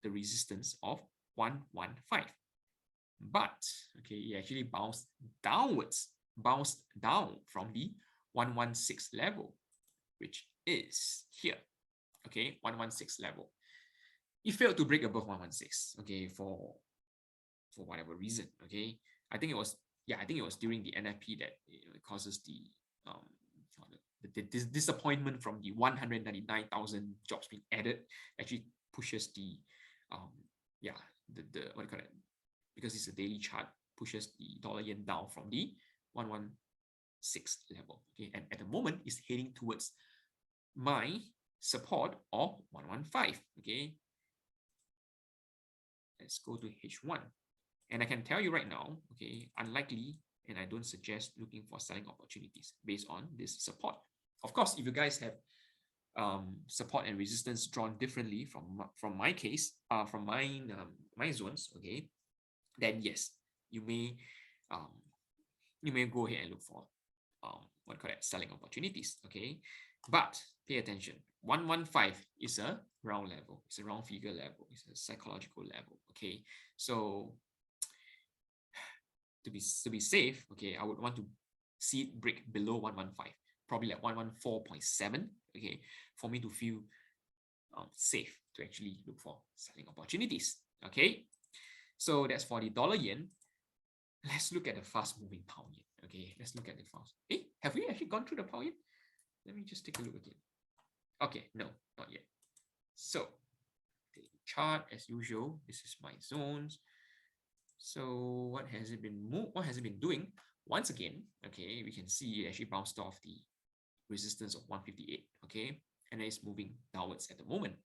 the resistance of 115, but okay, it actually bounced down from the 116 level, which is here. Okay, 116 level. It failed to break above 116. Okay, for whatever reason. Okay, I think it was during the NFP that it causes the disappointment from the 199,000 jobs being added, actually pushes the what do you call it, because it's a daily chart, pushes the dollar yen down from the 116 level. Okay, and at the moment it's heading towards my support of 115. Okay, let's go to H1, and I can tell you right now, okay, unlikely, and I don't suggest looking for selling opportunities based on this support. Of course, if you guys have support and resistance drawn differently from my case, from my zones, okay, then yes, you may go ahead and look for selling opportunities. Okay, but pay attention. 115 is a round level. It's a round figure level. It's a psychological level. Okay, so to be safe, okay, I would want to see it break below 115, probably like 114.7. Okay, for me to feel safe to actually look for selling opportunities. Okay, so that's for the dollar yen. Let's look at the fast moving pound yen. Okay, let's look at the fast. Hey, have we actually gone through the pound yen? Let me just take a look again. Okay, no, not yet. So the chart as usual. This is my zones. So what has it been doing? Once again, okay, we can see it actually bounced off the resistance of 158. Okay, and it's moving downwards at the moment.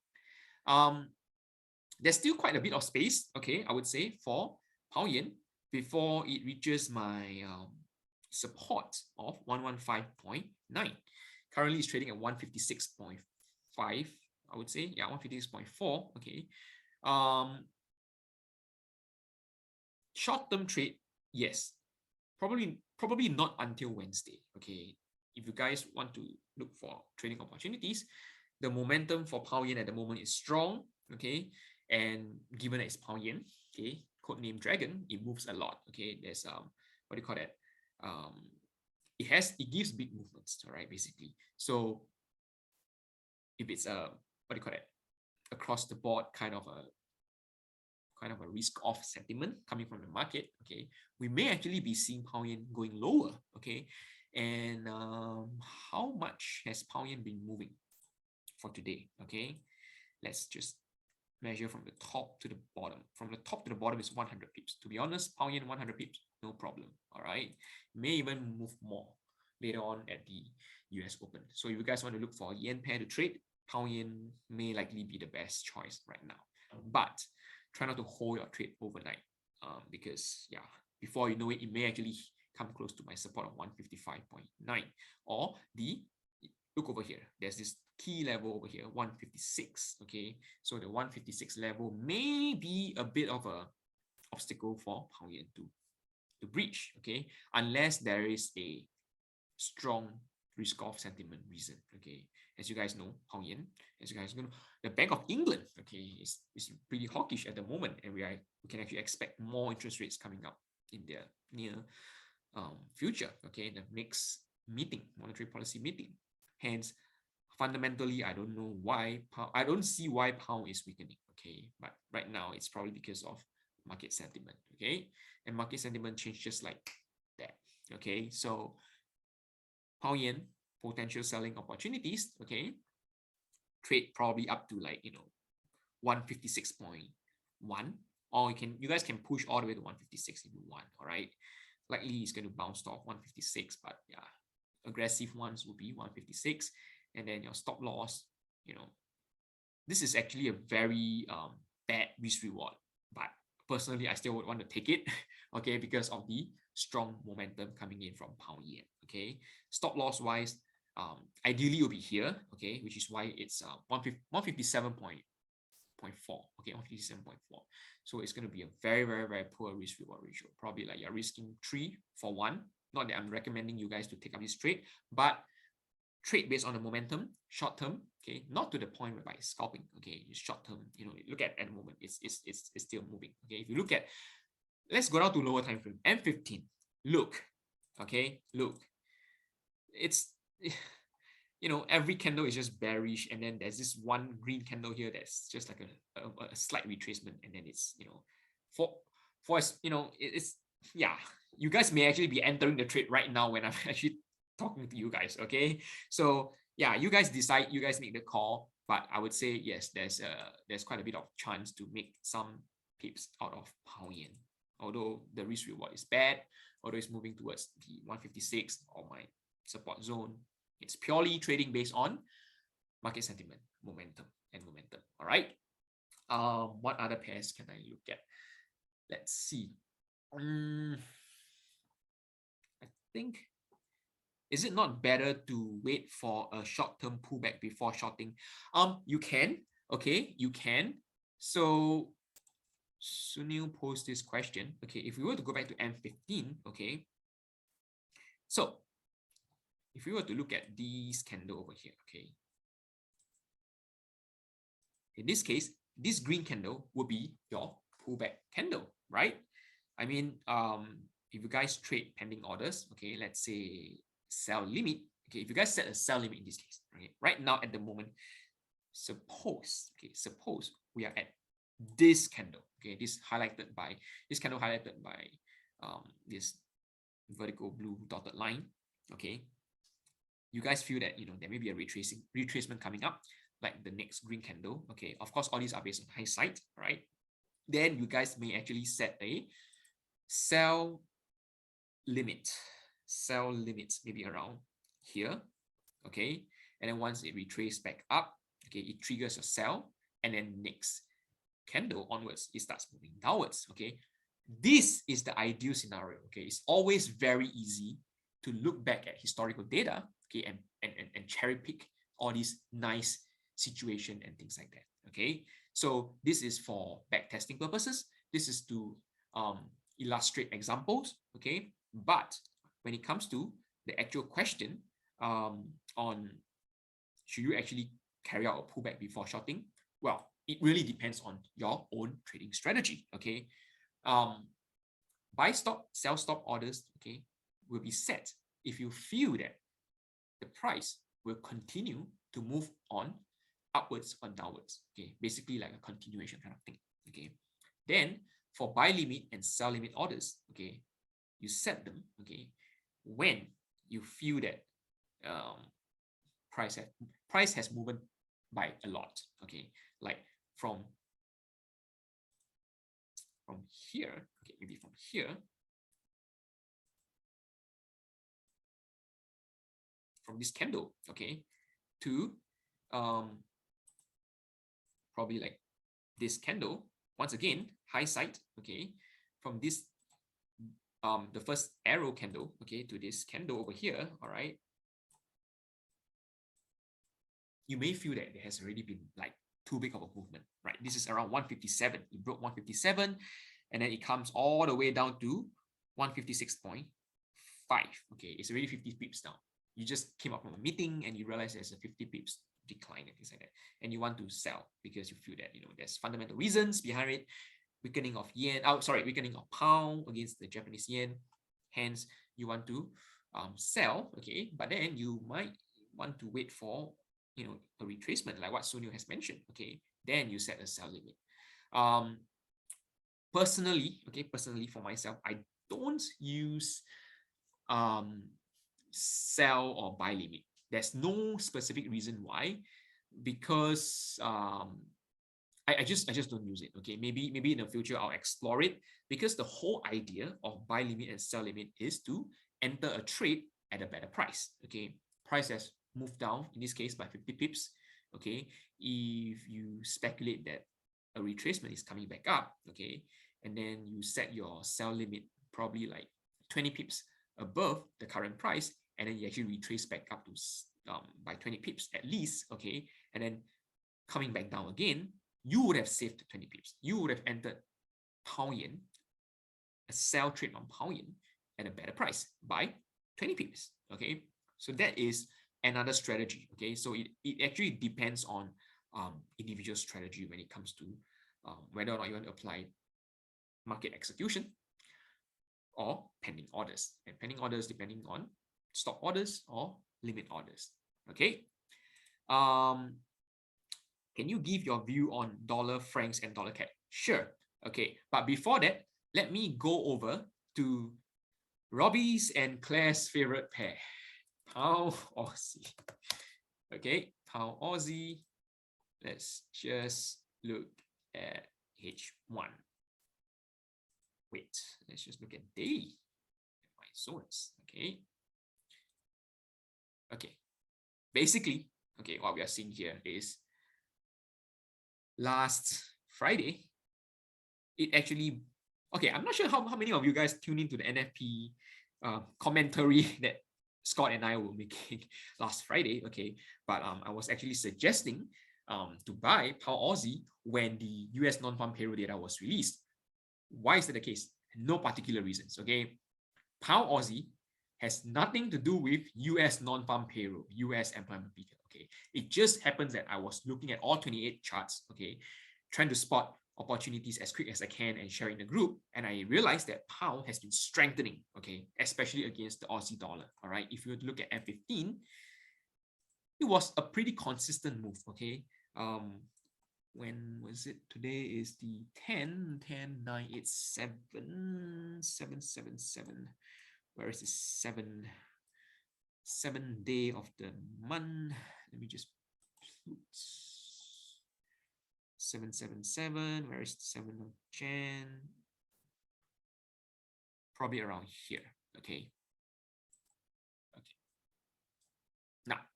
There's still quite a bit of space, okay, I would say, for pound yen before it reaches my support of 115.9. Currently it's trading at 156.5, I would say. Yeah, 156.4. Okay. Short-term trade, yes. Probably not until Wednesday. Okay. If you guys want to look for trading opportunities, the momentum for pound yen at the moment is strong. Okay. And given that it's pound yen, okay, codename dragon, it moves a lot. Okay. There's what do you call that? It gives big movements, all right, basically. So if it's a what do you call it? Across the board kind of a risk-off sentiment coming from the market, okay, we may actually be seeing pound yen going lower, okay. And how much has pound yen been moving for today? Okay, let's just measure from the top to the bottom. From the top to the bottom is 100 pips. To be honest, pound yen 100 pips, no problem. All right, may even move more later on at the US Open. So if you guys want to look for a yen pair to trade, pound yen may likely be the best choice right now. But try not to hold your trade overnight, because yeah, before you know it, it may actually come close to my support of 155.9, or the look over here. There's this key level over here, 156. Okay, so the 156 level may be a bit of a obstacle for pound yen to breach. Okay, unless there is a strong risk-off sentiment reason. Okay, as you guys know, pound yen, as you guys know, the Bank of England, okay, is pretty hawkish at the moment, and we can actually expect more interest rates coming up in the near future. Okay, the next meeting, monetary policy meeting. Hence, fundamentally, I don't know why I don't see why pound is weakening. Okay, but right now it's probably because of market sentiment. Okay, and market sentiment changes just like that. Okay, so pound yen potential selling opportunities. Okay, trade probably up to 156.1, or you guys can push all the way to 156 if you want. All right, likely it's going to bounce off 156, but yeah, aggressive ones will be 156, and then your stop loss, this is actually a very bad risk reward, but personally I still would want to take it. Okay, because of the strong momentum coming in from pound yen. Okay, stop loss wise, ideally it will be here. Okay, which is why it's 157.4. Okay, 157.4. So it's going to be a very, very, very poor risk reward ratio. Probably like you're risking 3 for 1. Not that I'm recommending you guys to take up this trade, but trade based on the momentum, short term. Okay, not to the point whereby it's scalping. Okay, it's short term. Look at the moment, it's still moving. Okay, if you look at, let's go down to lower time frame, M15. Look, okay, look, it's every candle is just bearish, and then there's this one green candle here that's just like a slight retracement, and then it's it's yeah, you guys may actually be entering the trade right now when I'm actually talking to you guys. Okay, so yeah, you guys decide, you guys make the call, but I would say yes, there's quite a bit of chance to make some pips out of pound yen, although the risk reward is bad, although it's moving towards the 156 or my support zone. It's purely trading based on market sentiment, momentum. All right. What other pairs can I look at? Let's see. I think, is it not better to wait for a short-term pullback before shorting? You can. Okay, you can. So Sunil posed this question. Okay, if we were to go back to M15, okay. So if we were to look at this candle over here, okay. In this case, this green candle will be your pullback candle, right? I mean, if you guys trade pending orders, okay, let's say sell limit, okay, if you guys set a sell limit in this case, okay, right now at the moment, suppose we are at this candle, okay, this candle highlighted by this vertical blue dotted line, okay. You guys feel that there may be a retracement coming up, like the next green candle. Okay, of course all these are based on hindsight, right? Then you guys may actually set a sell limits maybe around here. Okay, and then once it retraces back up, okay, it triggers a sell, and then next candle onwards it starts moving downwards. Okay, this is the ideal scenario. Okay, it's always very easy to look back at historical data, okay, and cherry pick all these nice situation and things like that. Okay, so this is for backtesting purposes. This is to illustrate examples. Okay, but when it comes to the actual question on should you actually carry out a pullback before shorting, well, it really depends on your own trading strategy. Okay, buy stop, sell stop orders, okay, will be set if you feel that the price will continue to move on upwards or downwards. Okay, basically like a continuation kind of thing. Okay, then for buy limit and sell limit orders, okay, you set them, okay, when you feel that price has moved by a lot. Okay, like from here, okay, maybe from here, from this candle, okay, to probably like this candle. Once again, high side, okay, from this the first arrow candle, okay, to this candle over here, all right, you may feel that there has already been like too big of a movement, right? This is around 157. It broke 157, and then it comes all the way down to 156.5. Okay, it's already 50 pips down. You just came up from a meeting and you realize there's a 50 pips decline and things like that, and you want to sell because you feel that there's fundamental reasons behind it, weakening of yen, weakening of pound against the Japanese yen. Hence, you want to sell, okay, but then you might want to wait for a retracement like what Sunil has mentioned, okay, then you set a sell limit. Personally for myself, I don't use sell or buy limit. There's no specific reason why, because I just don't use it. Okay, maybe in the future I'll explore it, because the whole idea of buy limit and sell limit is to enter a trade at a better price. Okay, price has moved down in this case by 50 pips. Okay, if you speculate that a retracement is coming back up, okay, and then you set your sell limit probably like 20 pips above the current price, and then you actually retrace back up to by 20 pips at least, okay, and then coming back down again, you would have saved 20 pips. You would have entered pound yen, a sell trade on pound yen at a better price by 20 pips. Okay, so that is another strategy. Okay, so it actually depends on individual strategy when it comes to whether or not you want to apply market execution or pending orders, and pending orders depending on stop orders or limit orders. Okay, can you give your view on dollar francs and dollar CAD? Sure. Okay, but before that, let me go over to Robbie's and Claire's favorite pair, Pound Aussie. Okay, Pound Aussie. Let's just look at H1. Wait, let's just look at daily. My zones. Okay. Okay. Basically, okay, what we are seeing here is last Friday, it actually, okay, I'm not sure how many of you guys tune into the NFP commentary that Scott and I were making last Friday, okay, but I was actually suggesting to buy Pound Aussie when the US non-farm payroll data was released. Why is that the case? No particular reasons, okay? Pound Aussie has nothing to do with US non-farm payroll, US employment detail, okay? It just happens that I was looking at all 28 charts, okay, trying to spot opportunities as quick as I can and share in the group, and I realized that pound has been strengthening, okay, especially against the Aussie dollar. All right, if you were to look at M15, it was a pretty consistent move, okay. When was it? Today is the 10/10/9/87/777. Where is the 7th day of the month? Let me just put 777. Where is the 7th of Jan? Probably around here. Okay. Okay. Now,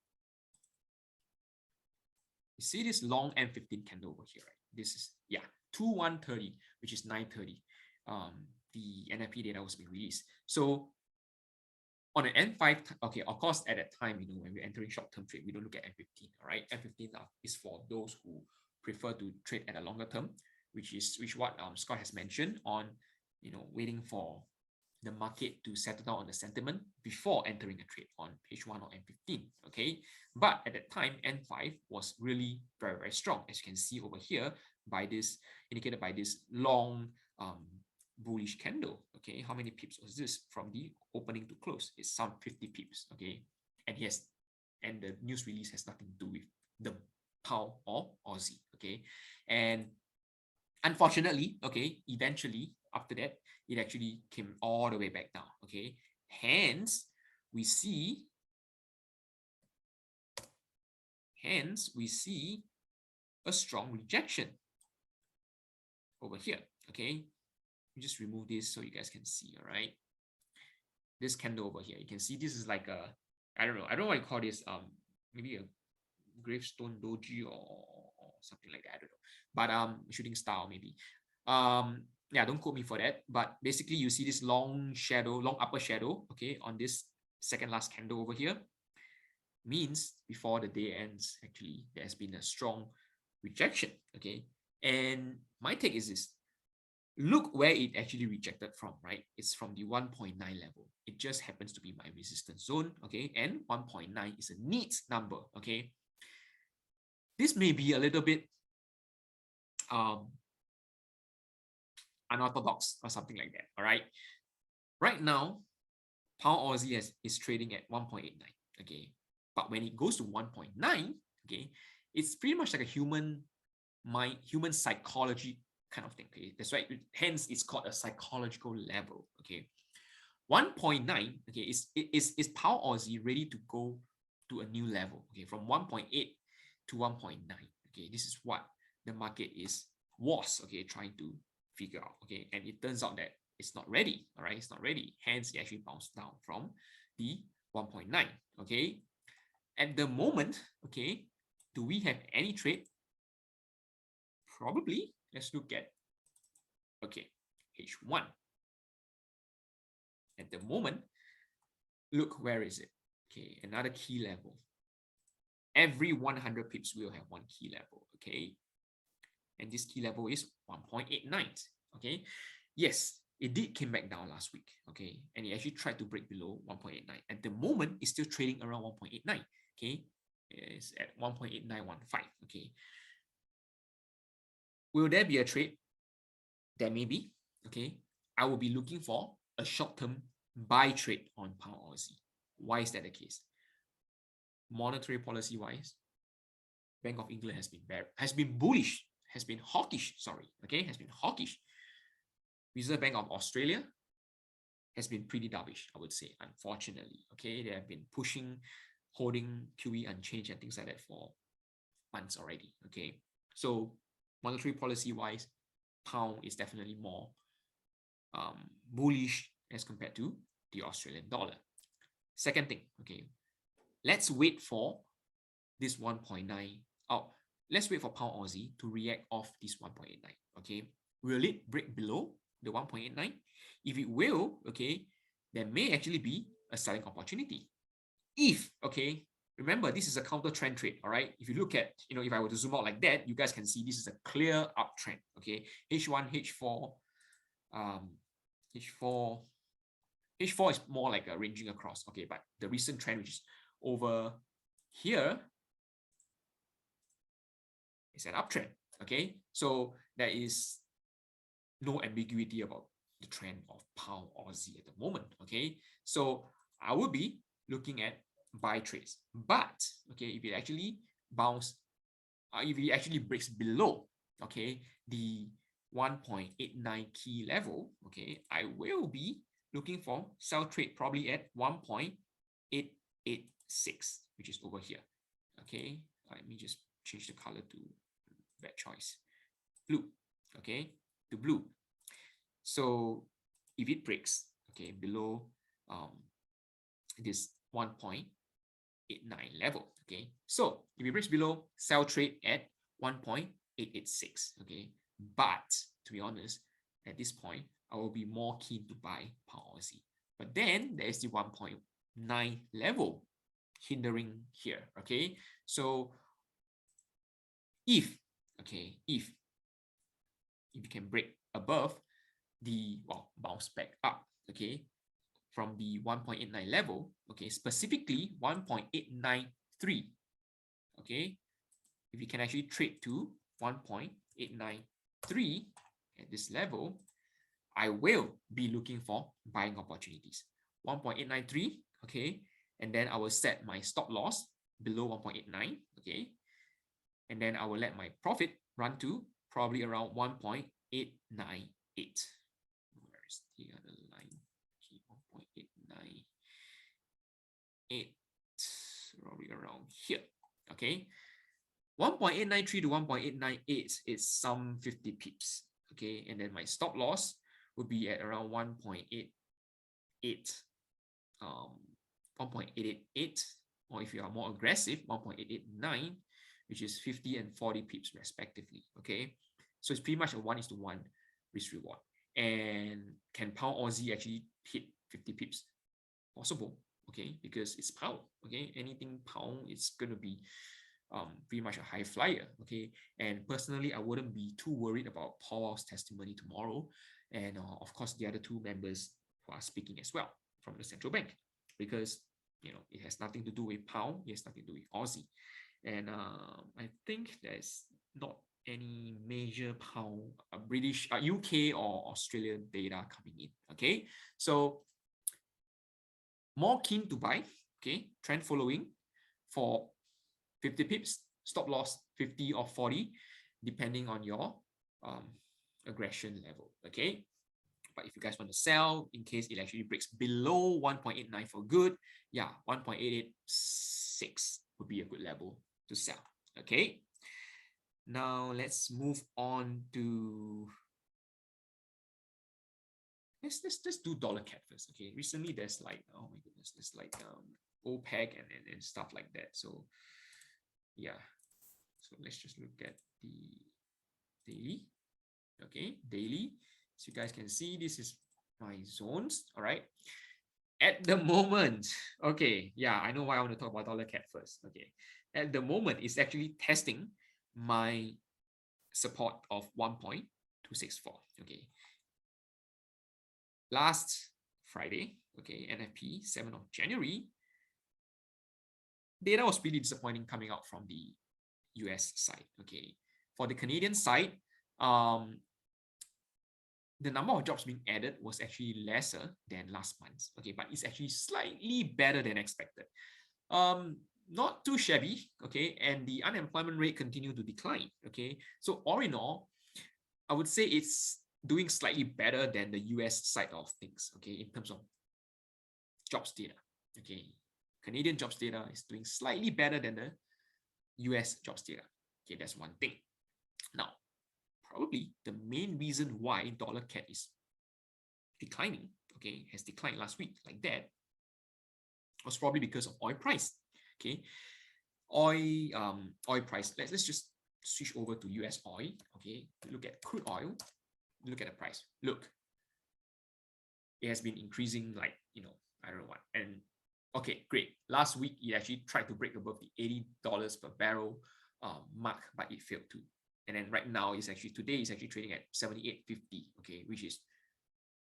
you see this long M15 candle over here, right? This is 2130, which is 9:30. The NFP data was being released. So On an N5, okay, of course, at that time, when we're entering short-term trade, we don't look at N15, all right? N15 is for those who prefer to trade at a longer term, which what Scott has mentioned on, waiting for the market to settle down on the sentiment before entering a trade on H1 or N15, okay? But at that time, N5 was really very, very strong, as you can see over here, indicated by this long bullish candle. Okay, how many pips was this from the opening to close? It's some 50 pips. Okay, and yes, and the news release has nothing to do with the pound or Aussie. Okay, and unfortunately, okay, eventually after that, it actually came all the way back down. Okay, hence we see a strong rejection over here. Okay, just remove this so you guys can see. All right, this candle over here, you can see this is like a, I don't know what you call this, maybe a gravestone doji or something like that, I don't know, but shooting star maybe. Yeah, don't quote me for that, but basically you see this long upper shadow, okay, on this second last candle over here, means before the day ends, actually there has been a strong rejection. Okay, and my take is this: look where it actually rejected from, right? It's from the 1.9 level. It just happens to be my resistance zone, okay? And 1.9 is a neat number, okay? This may be a little bit unorthodox or something like that, all right? Right now, pound Aussie is trading at 1.89, okay? But when it goes to 1.9, okay, it's pretty much like a human psychology kind of thing, okay? That's why, hence it's called a psychological level, okay? 1.9, okay, is pound Aussie ready to go to a new level, okay, from 1.8 to 1.9, okay? This is what the market was trying to figure out, okay? And it turns out that it's not ready, all right? It's not ready. Hence, it actually bounced down from the 1.9, okay? At the moment, okay, do we have any trade? Probably. Let's look at, okay, H1. At the moment, look, where is it? Okay, another key level. Every 100 pips will have one key level, okay? And this key level is 1.89, okay? Yes, it did came back down last week, okay? And it actually tried to break below 1.89. At the moment, it's still trading around 1.89, okay? It's at 1.8915, okay? Will there be a trade? There may be, okay? I will be looking for a short-term buy trade on pound Aussie. Why is that the case? Monetary policy wise, Bank of England has been bullish, has been hawkish. Reserve Bank of Australia has been pretty dovish, I would say, unfortunately. Okay, they have been holding QE unchanged and things like that for months already. Okay, so monetary policy wise, pound is definitely more bullish as compared to the Australian dollar. Second thing, okay, let's wait for this 1.9. Let's wait for pound Aussie to react off this 1.89. Okay, will it break below the 1.89? If it will, okay, there may actually be a selling opportunity. If, okay, remember, this is a counter trend trade, all right? If you look at, if I were to zoom out like that, you guys can see this is a clear uptrend, okay? H1, H4, H4 is more like a ranging across, okay? But the recent trend, which is over here, is an uptrend, okay? So there is no ambiguity about the trend of pound Aussie at the moment, okay? So I would be looking at buy trades. But, okay, if it actually breaks below, okay, the 1.89 key level, okay, I will be looking for sell trade probably at 1.886, which is over here, okay? Let me just change the color to bad choice, blue, okay, to blue. So if it breaks, okay, below this 1.89 level, okay, so if it breaks below, sell trade at 1.886, okay, but to be honest, at this point, I will be more keen to buy pound Aussie. But then there is the 1 point level hindering here. Okay, so if you can break above the bounce back up, okay, from the 1.89 level, okay, specifically 1.893, okay, if you can actually trade to 1.893 at this level, I will be looking for buying opportunities. 1.893, okay, and then I will set my stop loss below 1.89, okay, and then I will let my profit run to probably around 1.898. Where is the other line? 1.898, probably around here, okay. 1.893 to 1.898 is some 50 pips, okay, and then my stop loss would be at around 1.88, 1.888, or if you are more aggressive, 1.889, which is 50 and 40 pips respectively, okay. So it's pretty much a 1:1 risk reward. And can pound Aussie actually hit 50 pips? Possible, okay, because it's pound, okay. Anything pound, it's going to be pretty much a high flyer, okay. And personally, I wouldn't be too worried about Powell's testimony tomorrow, and of course the other two members who are speaking as well from the central bank, because it has nothing to do with pound, it has nothing to do with Aussie, and I think there's not any major pound, British, UK or Australian data coming in, okay. So more keen to buy, okay, trend following for 50 pips, stop loss 50 or 40, depending on your aggression level, okay. But if you guys want to sell in case it actually breaks below 1.89 for good, yeah, 1.886 would be a good level to sell, okay. Now let's move on to let's do dollar CAD first, okay. Recently there's like, oh my goodness, there's like OPEC and stuff like that. So yeah, so let's just look at the daily, okay, daily. So you guys can see this is my zones, all right. At the moment, okay, yeah, I know why I want to talk about dollar CAD first, okay. At the moment, it's actually testing my support of 1.264, okay. Last Friday, okay, NFP 7th of January, data was pretty disappointing coming out from the US side, okay. For the Canadian side, the number of jobs being added was actually lesser than last month, okay, but it's actually slightly better than expected. Not too shabby, okay, and the unemployment rate continued to decline, okay. So all in all, I would say it's doing slightly better than the US side of things, okay, in terms of jobs data, okay. Canadian jobs data is doing slightly better than the US jobs data, okay, that's one thing. Now, probably the main reason why dollar CAD is declining, okay, has declined last week like that, was probably because of oil price, okay. Oil price, let's just switch over to US oil, okay. Look at crude oil, look at the price, look, it has been increasing like, I don't know what, and okay, great. Last week, it actually tried to break above the $80 per barrel mark, but it failed to. And then right now, today it's actually trading at 78.50, okay, which is,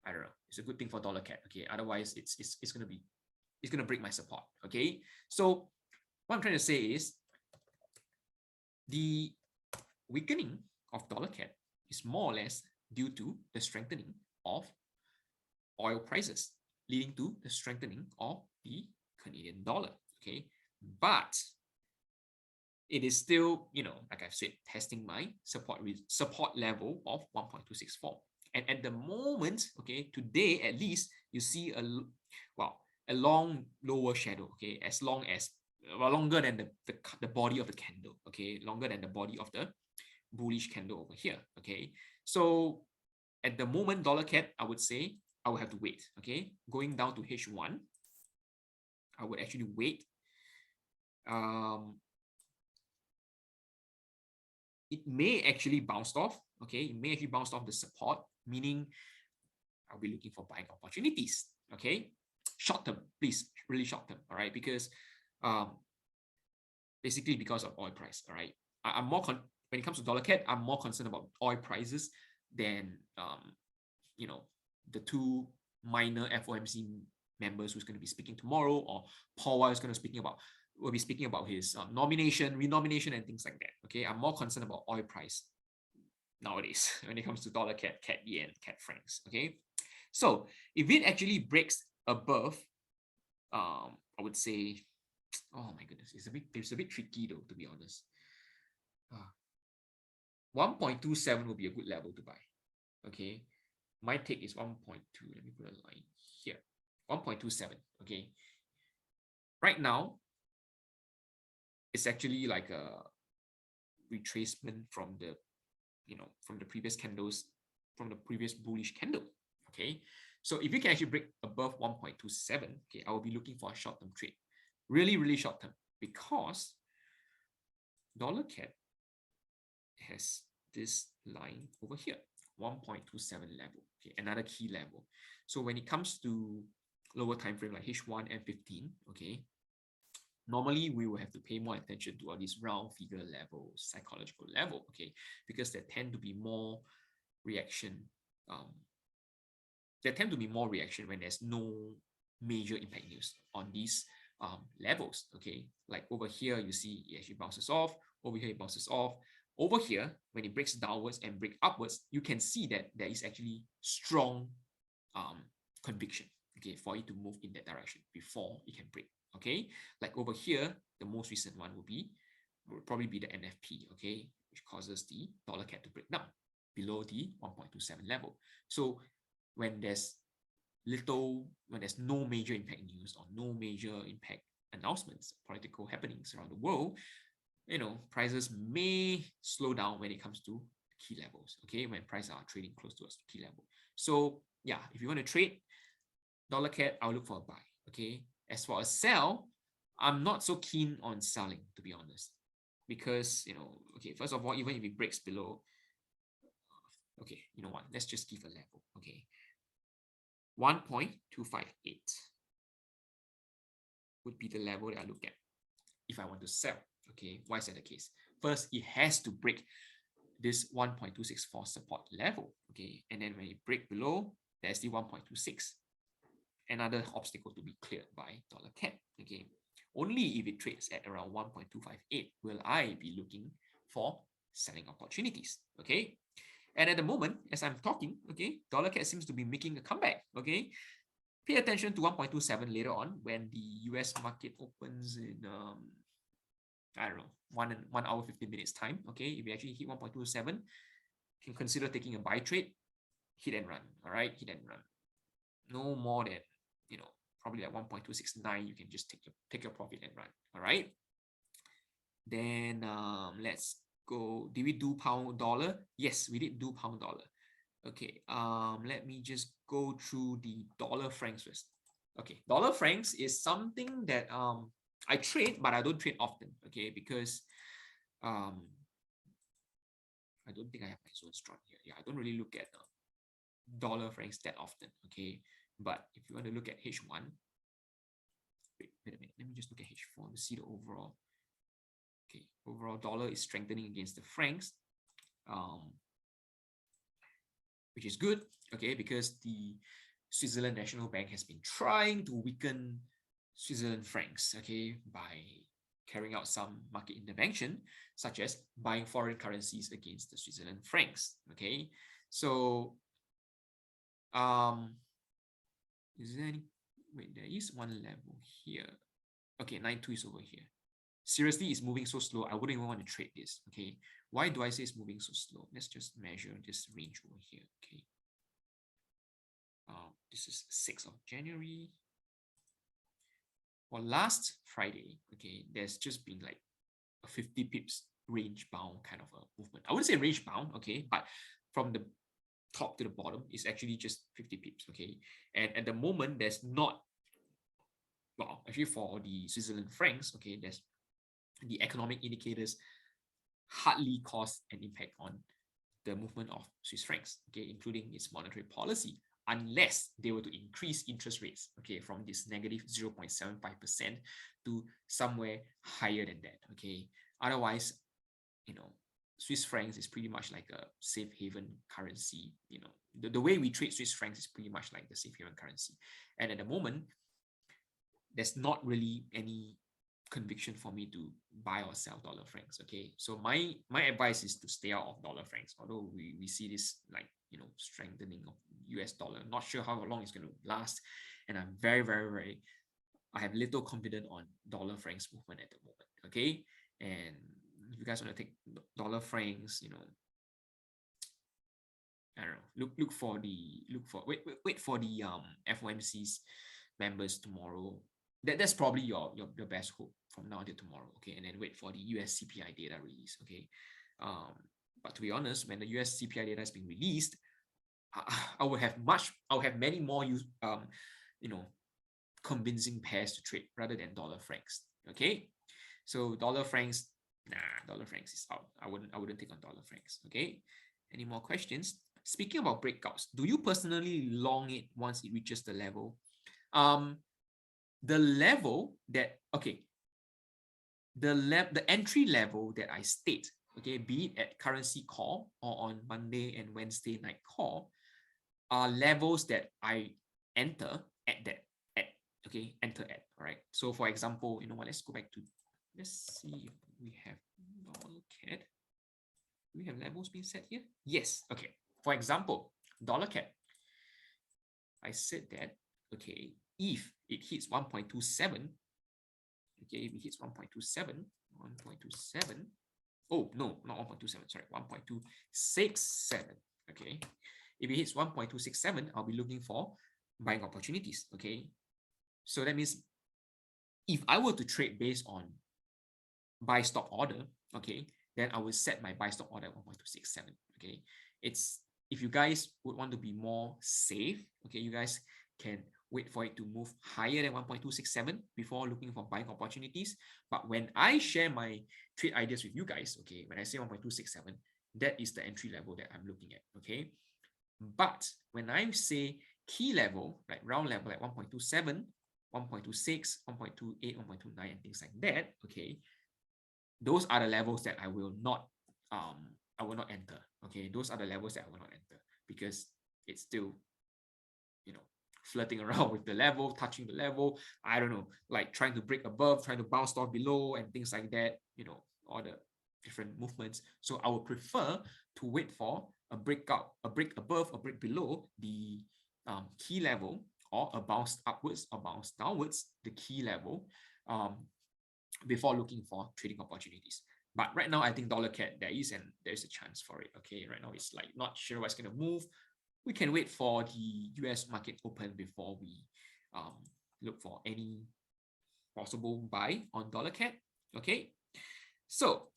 I don't know, it's a good thing for dollar CAD, okay. Otherwise, it's gonna break my support, okay. So what I'm trying to say is the weakening of dollar CAD is more or less due to the strengthening of oil prices, leading to the strengthening of the Canadian dollar, okay. But it is still, like I've said, testing my support level of 1.264. And at the moment, okay, today at least, you see a long lower shadow, okay, as long as longer than the body of the candle, okay, longer than the body of the bullish candle over here, okay. So at the moment, dollar CAD, I would say I will have to wait, okay. Going down to H1, I would actually wait. It may actually bounce off, okay. It may actually bounce off the support, meaning I'll be looking for buying opportunities, okay. short term, please, really short term, all right? Because basically because of oil price, all right? I'm more when it comes to dollar CAD, I'm more concerned about oil prices than you know, the two minor FOMC members who's going to be speaking tomorrow, or Paul is going to will be speaking about his nomination, renomination, and things like that. Okay, I'm more concerned about oil price nowadays when it comes to dollar CAD, CAD yen, CAD francs. Okay, so if it actually breaks above, I would say, oh my goodness, it's a bit tricky though, to be honest. 1.27 will be a good level to buy. Okay, my take is 1.2. Let me put a line here. 1.27. Okay, right now it's actually like a retracement from the from the previous candles, from the previous bullish candle. Okay, so if you can actually break above 1.27, okay, I will be looking for a short-term trade, really short term, because dollar CAD has this line over here, 1.27 level, okay, another key level. So when it comes to lower time frame like H1 and 15, okay, normally we will have to pay more attention to all these round figure levels, psychological level, okay, because there tend to be more reaction. When there's no major impact news on these levels, okay. Like over here, you see it actually bounces off. Over here, it bounces off. Over here, when it breaks downwards and break upwards, you can see that there is actually strong conviction, okay, for it to move in that direction before it can break. Okay, like over here, the most recent one will probably be the NFP, okay, which causes the dollar CAD to break down below the 1.27 level. So when there's no major impact news or no major impact announcements, political happenings around the world, prices may slow down when it comes to key levels, okay, when prices are trading close to a key level. So yeah, if you want to trade dollar CAD, I'll look for a buy, okay. As for a sell, I'm not so keen on selling, to be honest, because, okay, first of all, even if it breaks below, okay, you know what, let's just give a level, okay, 1.258 would be the level that I look at if I want to sell, okay. Why is that the case? First, it has to break this 1.264 support level, okay, and then when it breaks below, there's the 1.26. Another obstacle to be cleared by dollar CAD, okay. Only if it trades at around 1.258 will I be looking for selling opportunities, okay. And at the moment, as I'm talking, okay, dollar CAD seems to be making a comeback, okay. Pay attention to 1.27 later on when the US market opens in I don't know, 1 hour 15 minutes time, okay. If we actually hit 1.27, can consider taking a buy trade, hit and run, all right, hit and run. No more than, probably like 1.269, you can just take your profit and run, all right. Then let's go. Did we do pound dollar? Yes, we did do pound dollar. Okay, let me just go through the dollar francs first. Okay, dollar francs is something that I trade, but I don't trade often, okay, because I don't think I have my zone strong here. Yeah, I don't really look at dollar francs that often, okay. But if you want to look at H1, wait a minute, let me just look at H4 to see the overall. Okay, overall dollar is strengthening against the francs, which is good, okay, because the Switzerland National Bank has been trying to weaken Switzerland francs, okay, by carrying out some market intervention, such as buying foreign currencies against the Switzerland francs, okay. So is there any, wait, there is one level here. Okay, 9.2 is over here. Seriously, it's moving so slow. I wouldn't even want to trade this, okay. Why do I say it's moving so slow? Let's just measure this range over here, okay. This is 6th of January. For last Friday, okay, there's just been like a 50 pips range bound kind of a movement. I wouldn't say range bound, okay, but from the top to the bottom is actually just 50 pips, okay. And at the moment, there's not, well, actually for the Switzerland francs, okay, there's the economic indicators hardly cause an impact on the movement of Swiss francs, okay, including its monetary policy, unless they were to increase interest rates, okay, from this negative 0.75% to somewhere higher than that, okay. Otherwise, Swiss francs is pretty much like a safe haven currency. The way we trade Swiss francs is pretty much like the safe haven currency. And at the moment, there's not really any conviction for me to buy or sell dollar francs. Okay, so my advice is to stay out of dollar francs. Although we see this strengthening of US dollar, not sure how long it's going to last, and I'm very very very I have little confidence on dollar francs movement at the moment. Okay, and if you guys want to take dollar francs, I don't know. Wait for the FOMC's members tomorrow. That's probably your best hope from now until tomorrow. Okay, and then wait for the US CPI data release. Okay, but to be honest, when the US CPI data has been released, I will have many more convincing pairs to trade rather than dollar francs. Okay, so dollar francs, dollar francs is out. I wouldn't take on dollar francs. Okay, any more questions? Speaking about breakouts, do you personally long it once it reaches the level? The level that, okay, the entry level that I state, okay, be it at currency call or on Monday and Wednesday night call, are levels that I enter at all right. So for example, let's go back to, let's see if we have dollar CAD. Do we have levels being set here? Yes. Okay. For example, dollar CAD. I said that, okay, if it hits 1.27, okay, if it hits 1.27, oh, no, not 1.27, sorry, 1.267, okay. If it hits 1.267, I'll be looking for buying opportunities, okay. So that means if I were to trade based on buy stop order, okay, then I will set my buy stop order at 1.267, okay. It's, if you guys would want to be more safe, okay, you guys can wait for it to move higher than 1.267 before looking for buying opportunities. But when I share my trade ideas with you guys, okay, when I say 1.267, that is the entry level that I'm looking at, okay. But when I say key level, like round level at 1.27, 1.26, 1.28, 1.29, and things like that, okay, those are the levels that I will not enter. Okay, those are the levels that I will not enter because it's still, flirting around with the level, touching the level. I don't know, like trying to break above, trying to bounce off below, and things like that. All the different movements. So I would prefer to wait for a breakout, a break above, a break below the key level, or a bounce upwards or bounce downwards the key level, before looking for trading opportunities. But right now, I think dollar CAD, there's a chance for it. Okay, right now it's like not sure what's going to move. We can wait for the US market open before we look for any possible buy on dollar CAD. Okay, so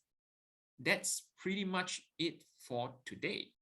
that's pretty much it for today.